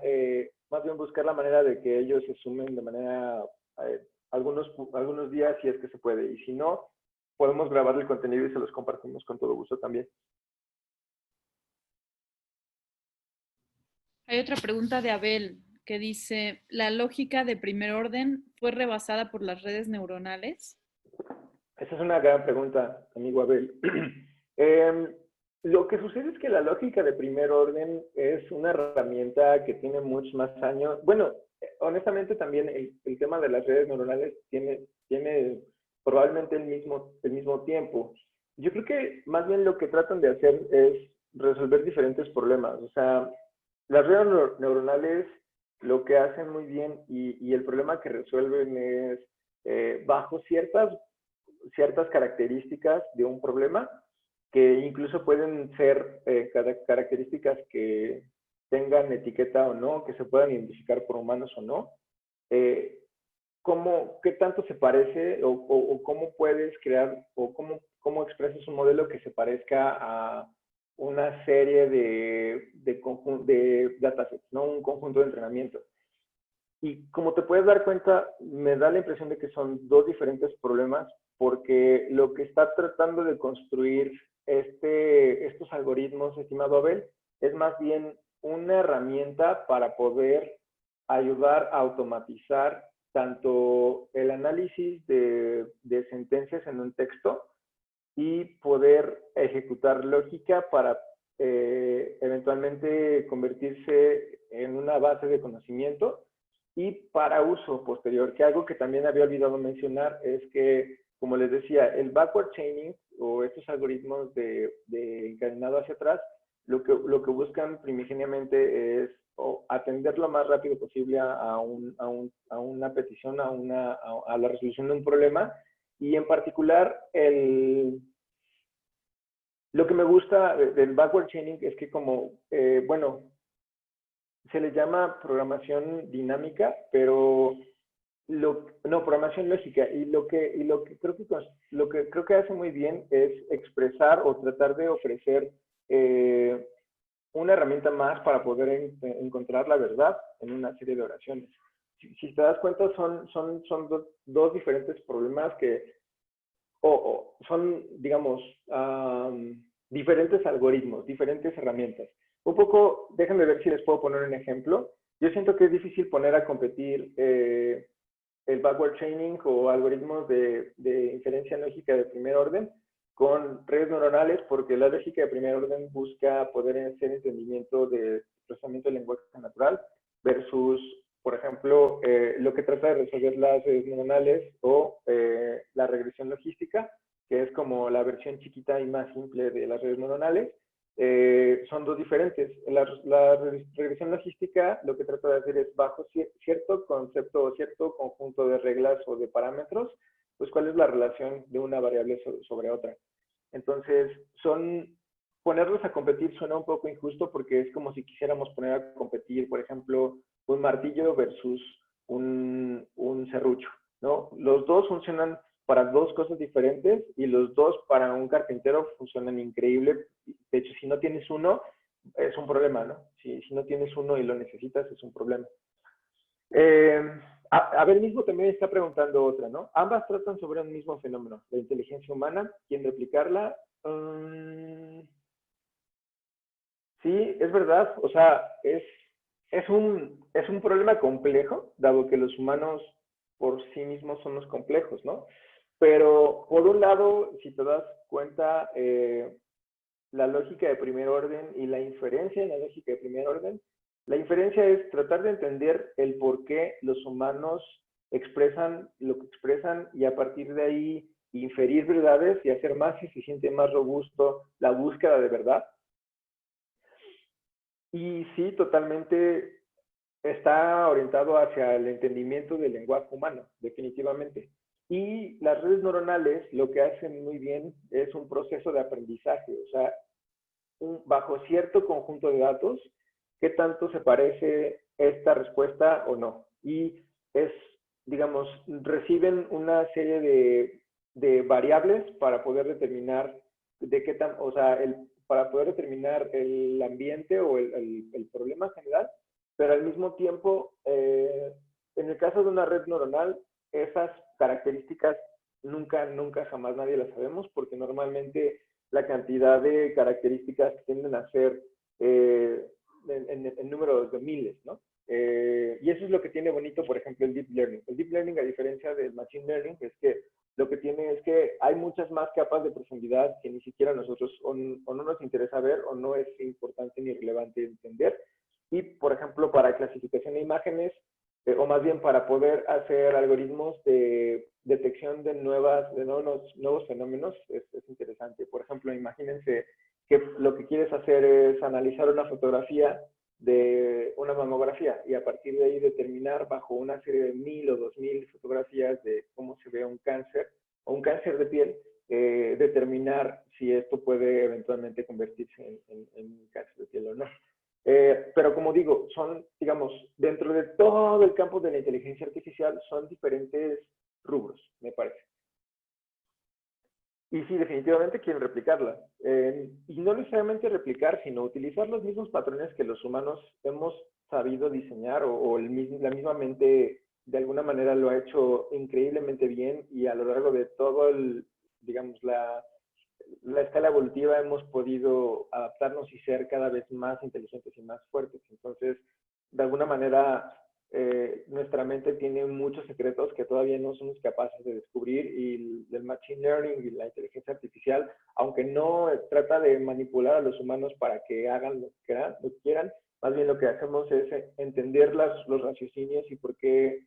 más bien buscar la manera de que ellos se sumen de manera algunos días, si es que se puede, y si no, podemos grabar el contenido y se los compartimos con todo gusto también. Hay otra pregunta de Abel que dice, ¿la lógica de primer orden fue rebasada por las redes neuronales? Esa es una gran pregunta, amigo Abel. Lo que sucede es que la lógica de primer orden es una herramienta que tiene muchos más años. Bueno, honestamente también el tema de las redes neuronales tiene probablemente el mismo tiempo. Yo creo que más bien lo que tratan de hacer es resolver diferentes problemas. O sea, las redes neuronales lo que hacen muy bien y el problema que resuelven es bajo ciertas características de un problema, que incluso pueden ser características que tengan etiqueta o no, que se puedan identificar por humanos o no. ¿Qué tanto se parece o cómo puedes crear o cómo expresas un modelo que se parezca a una serie de datasets, ¿no? Un conjunto de entrenamiento? Y como te puedes dar cuenta, me da la impresión de que son dos diferentes problemas, porque lo que está tratando de construir estos algoritmos, estimado Abel, es más bien una herramienta para poder ayudar a automatizar tanto el análisis de sentencias en un texto y poder ejecutar lógica para eventualmente convertirse en una base de conocimiento y para uso posterior, que algo que también había olvidado mencionar es que, como les decía, el backward chaining o estos algoritmos de encadenado hacia atrás, lo que buscan primigeniamente es atender lo más rápido posible a una petición, a la resolución de un problema, y en particular lo que me gusta del backward chaining es que bueno, se le llama programación dinámica, pero no, programación lógica. Y lo que creo que hace muy bien es expresar o tratar de ofrecer una herramienta más para poder encontrar la verdad en una serie de oraciones. Si te das cuenta, son dos diferentes problemas que son, digamos, diferentes algoritmos, diferentes herramientas. Un poco, déjenme ver si les puedo poner un ejemplo. Yo siento que es difícil poner a competir el backward chaining o algoritmos de inferencia lógica de primer orden con redes neuronales, porque la lógica de primer orden busca poder hacer entendimiento de procesamiento del lenguaje natural versus, por ejemplo, lo que trata de resolver las redes neuronales o la regresión logística, que es como la versión chiquita y más simple de las redes neuronales. Son dos diferentes. La regresión logística lo que trata de hacer es, bajo cierto concepto o cierto conjunto de reglas o de parámetros, pues cuál es la relación de una variable sobre otra. Entonces, ponerlos a competir suena un poco injusto, porque es como si quisiéramos poner a competir, por ejemplo, un martillo versus un serrucho, ¿no? Los dos funcionan para dos cosas diferentes y los dos para un carpintero funcionan increíble. De hecho, si no tienes uno, es un problema, ¿no? Si no tienes uno y lo necesitas, es un problema. A ver, mismo también está preguntando otra, ¿no? Ambas tratan sobre un mismo fenómeno, la inteligencia humana, ¿quién replicarla? Sí, es verdad, o sea, es un problema complejo, dado que los humanos por sí mismos somos complejos, ¿no? Pero, por un lado, si te das cuenta, la lógica de primer orden y la inferencia en la lógica de primer orden, la inferencia es tratar de entender el por qué los humanos expresan lo que expresan y a partir de ahí inferir verdades y hacer más eficiente, más robusto la búsqueda de verdad. Y sí, totalmente está orientado hacia el entendimiento del lenguaje humano, definitivamente. Y las redes neuronales lo que hacen muy bien es un proceso de aprendizaje, o sea, bajo cierto conjunto de datos, qué tanto se parece esta respuesta o no. Y digamos, reciben una serie de variables para poder determinar de qué tan, o sea, para poder determinar el ambiente o el problema general, pero al mismo tiempo, en el caso de una red neuronal, esas características nunca jamás nadie las sabemos, porque normalmente la cantidad de características tienden a ser en números de miles, ¿no? Y eso es lo que tiene bonito, por ejemplo, el Deep Learning. El Deep Learning, a diferencia del Machine Learning, es que lo que tiene es que hay muchas más capas de profundidad que ni siquiera nosotros o no nos interesa ver o no es importante ni relevante entender. Y, por ejemplo, para clasificación de imágenes, o más bien para poder hacer algoritmos de detección de nuevos fenómenos, es interesante. Por ejemplo, imagínense que lo que quieres hacer es analizar una fotografía de una mamografía y a partir de ahí determinar bajo una serie de 1000 o 2000 fotografías de cómo se ve un cáncer o un cáncer de piel, determinar si esto puede eventualmente convertirse en cáncer de piel o no. Pero como digo, son, digamos, dentro de todo el campo de la inteligencia artificial, son diferentes rubros, me parece. Y sí, definitivamente quieren replicarla. Y no necesariamente replicar, sino utilizar los mismos patrones que los humanos hemos sabido diseñar o la misma mente de alguna manera lo ha hecho increíblemente bien y a lo largo de todo digamos, la escala evolutiva hemos podido adaptarnos y ser cada vez más inteligentes y más fuertes. Entonces, de alguna manera, nuestra mente tiene muchos secretos que todavía no somos capaces de descubrir y el machine learning y la inteligencia artificial, aunque no trata de manipular a los humanos para que hagan lo que quieran, más bien lo que hacemos es entender los raciocinios y por qué,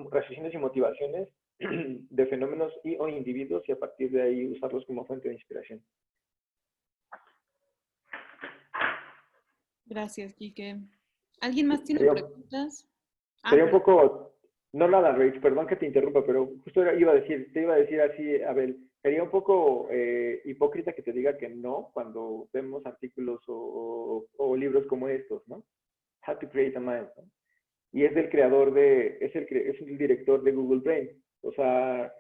raciocinios y motivaciones de fenómenos o individuos y a partir de ahí usarlos como fuente de inspiración. Gracias, Quique. ¿Alguien más tiene preguntas? Sería un poco, no nada, Rach, perdón que te interrumpa, pero justo te iba a decir así, Abel, sería un poco hipócrita que te diga que no cuando vemos artículos o libros como estos, ¿no? How to Create a Mind, ¿no? Y es el creador es el director de Google Brain. O sea,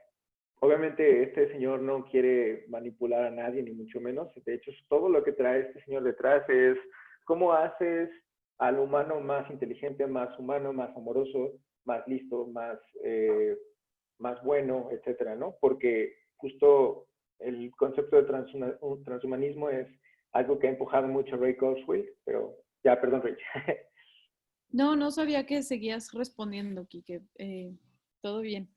obviamente este señor no quiere manipular a nadie, ni mucho menos. De hecho, todo lo que trae este señor detrás es cómo haces al humano más inteligente, más humano, más amoroso, más listo, más bueno, etcétera, ¿no? Porque justo el concepto de transhumanismo es algo que ha empujado mucho Ray Kurzweil, pero ya, perdón, Ray. No, no sabía que seguías respondiendo, Quique. Todo bien.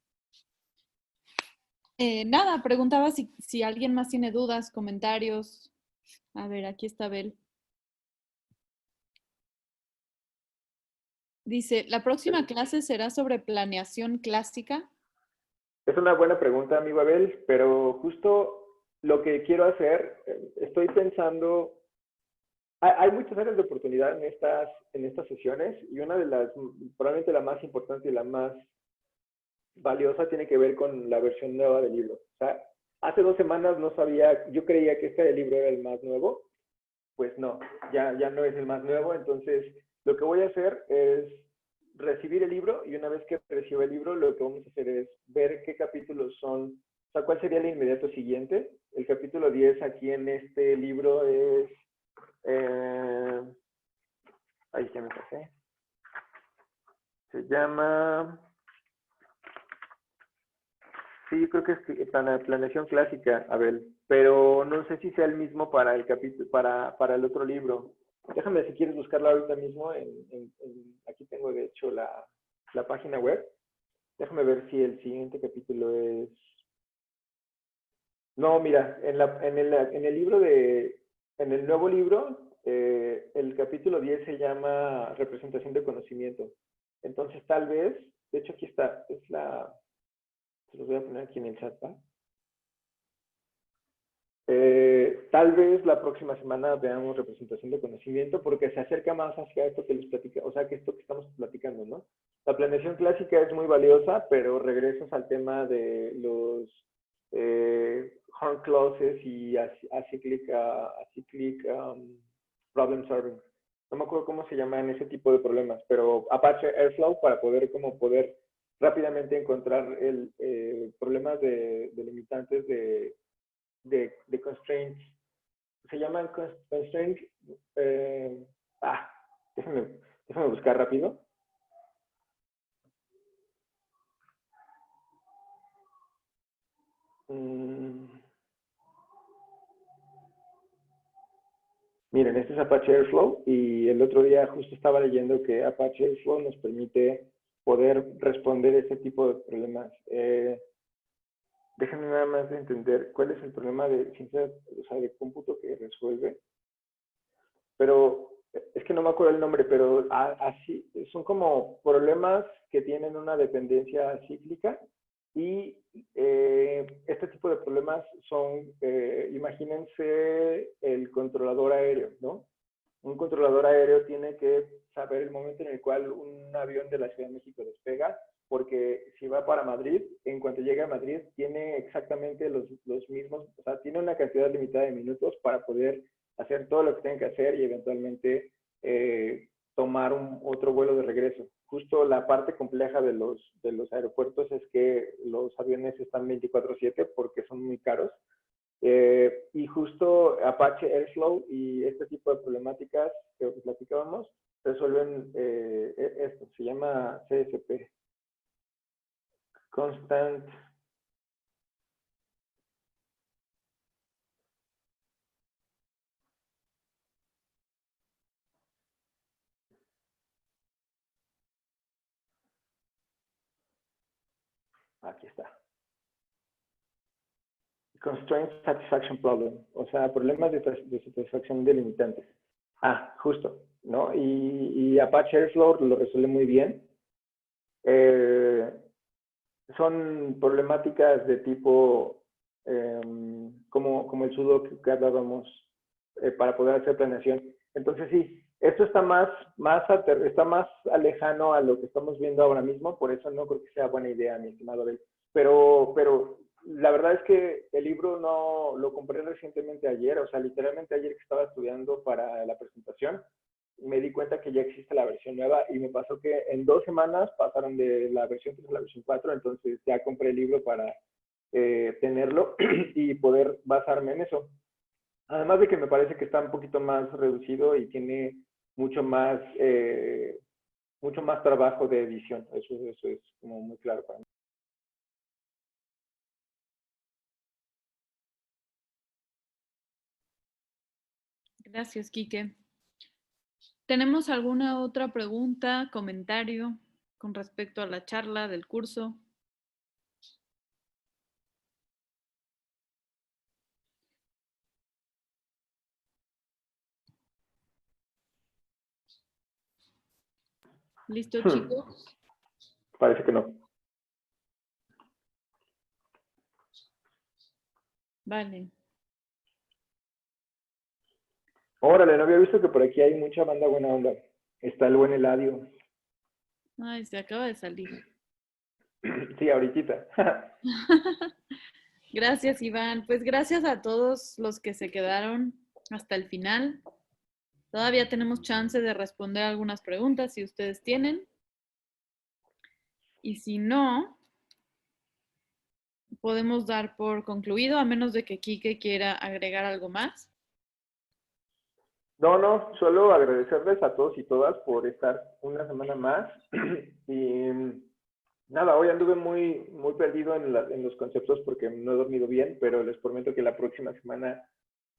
Nada, preguntaba si alguien más tiene dudas, comentarios. A ver, aquí está Abel. Dice, ¿la próxima clase será sobre planeación clásica? Es una buena pregunta, amigo Abel, pero justo lo que quiero hacer, estoy pensando, hay muchas áreas de oportunidad en estas sesiones y una de las, probablemente la más importante y la más valiosa tiene que ver con la versión nueva del libro. O sea, hace 2 semanas no sabía, yo creía que este libro era el más nuevo, pues no, ya no es el más nuevo, entonces lo que voy a hacer es recibir el libro y una vez que reciba el libro lo que vamos a hacer es ver qué capítulos son, o sea, cuál sería el inmediato siguiente. El capítulo 10 aquí en este libro es, ahí ya me pasé, se llama, sí, creo que es planeación clásica, Abel, pero no sé si sea el mismo para el capítulo, para el otro libro. Déjame si quieres buscarlo ahorita mismo. Aquí tengo de hecho la página web. Déjame ver si el siguiente capítulo es. No, mira, en el nuevo libro, el capítulo 10 se llama Representación de Conocimiento. Entonces, tal vez, de hecho aquí está, se los voy a poner aquí en el chat, ¿va? Tal vez la próxima semana veamos representación de conocimiento porque se acerca más hacia esto que les platica, o sea, que esto que estamos platicando, ¿no? La planeación clásica es muy valiosa, pero regresas al tema de los horn clauses y acyclic problem solving. No me acuerdo cómo se llaman ese tipo de problemas, pero Apache Airflow para poder rápidamente encontrar problemas de limitantes de constraints. Se llaman constraint. Ah, déjame buscar rápido. Miren, este es Apache Airflow y el otro día justo estaba leyendo que Apache Airflow nos permite poder responder este tipo de problemas. Déjenme nada más de entender cuál es el problema de ciencia, o sea, de cómputo que resuelve. Pero es que no me acuerdo el nombre, pero así son como problemas que tienen una dependencia cíclica y este tipo de problemas son, imagínense el controlador aéreo, ¿no? Un controlador aéreo tiene que saber el momento en el cual un avión de la Ciudad de México despega, porque si va para Madrid, en cuanto llegue a Madrid, tiene exactamente los mismos, o sea, tiene una cantidad limitada de minutos para poder hacer todo lo que tenga que hacer y eventualmente tomar otro vuelo de regreso. Justo la parte compleja de los aeropuertos es que los aviones están 24/7 porque son muy caros. Y justo Apache Airflow y este tipo de problemáticas que platicábamos resuelven esto. Se llama CSP. Constant. Aquí está. Constraint Satisfaction Problem, o sea, problemas de satisfacción delimitantes. Justo, ¿no? Y Apache Airflow lo resuelve muy bien. Son problemáticas de tipo, como el sudo que hablábamos, para poder hacer planeación. Entonces, sí, esto está más lejano a lo que estamos viendo ahora mismo, por eso no creo que sea buena idea, mi estimado Abel. Pero la verdad es que el libro no lo compré recientemente ayer, o sea, literalmente ayer que estaba estudiando para la presentación, me di cuenta que ya existe la versión nueva y me pasó que en 2 semanas pasaron de la versión 3 a la versión 4, entonces ya compré el libro para tenerlo y poder basarme en eso. Además de que me parece que está un poquito más reducido y tiene mucho más trabajo de edición. Eso es como muy claro para mí. Gracias, Quique. ¿Tenemos alguna otra pregunta, comentario con respecto a la charla del curso? ¿Listo, chicos? Parece que no. Vale. Órale, no había visto que por aquí hay mucha banda buena onda. Está el buen Eladio. Ay, se acaba de salir. Sí, ahorita. Gracias, Iván. Pues gracias a todos los que se quedaron hasta el final. Todavía tenemos chance de responder algunas preguntas si ustedes tienen. Y si no, podemos dar por concluido, a menos de que Quique quiera agregar algo más. No, solo agradecerles a todos y todas por estar una semana más. Y nada, hoy anduve muy perdido en los conceptos porque no he dormido bien, pero les prometo que la próxima semana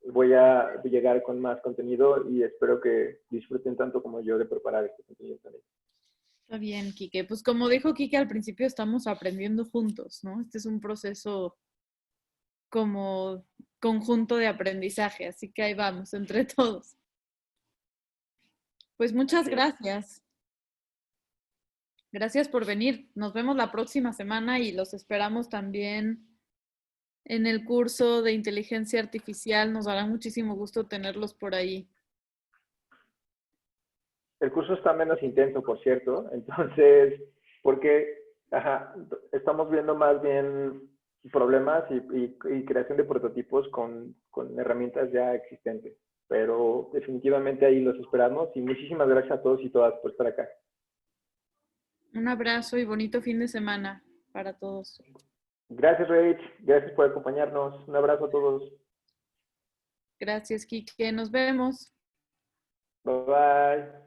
voy a llegar con más contenido y espero que disfruten tanto como yo de preparar este contenido también. Está bien, Quique. Pues como dijo Quique al principio, estamos aprendiendo juntos, ¿no? Este es un proceso como conjunto de aprendizaje, así que ahí vamos, entre todos. Pues muchas gracias. Gracias por venir. Nos vemos la próxima semana y los esperamos también en el curso de inteligencia artificial. Nos dará muchísimo gusto tenerlos por ahí. El curso está menos intenso, por cierto, entonces, porque estamos viendo más bien problemas y creación de prototipos con herramientas ya existentes. Pero definitivamente ahí los esperamos y muchísimas gracias a todos y todas por estar acá. Un abrazo y bonito fin de semana para todos. Gracias, Rach. Gracias por acompañarnos. Un abrazo a todos. Gracias, Quique. Nos vemos. Bye bye.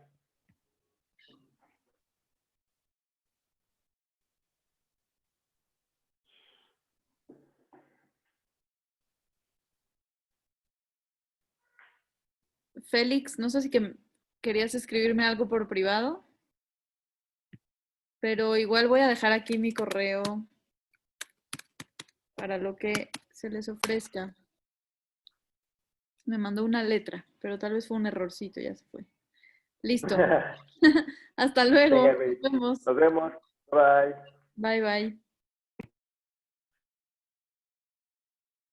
Félix, no sé si querías escribirme algo por privado, pero igual voy a dejar aquí mi correo para lo que se les ofrezca. Me mandó una letra, pero tal vez fue un errorcito, ya se fue. Listo. Hasta luego. Venga, Nos vemos. nos vemos. Bye. Bye, bye.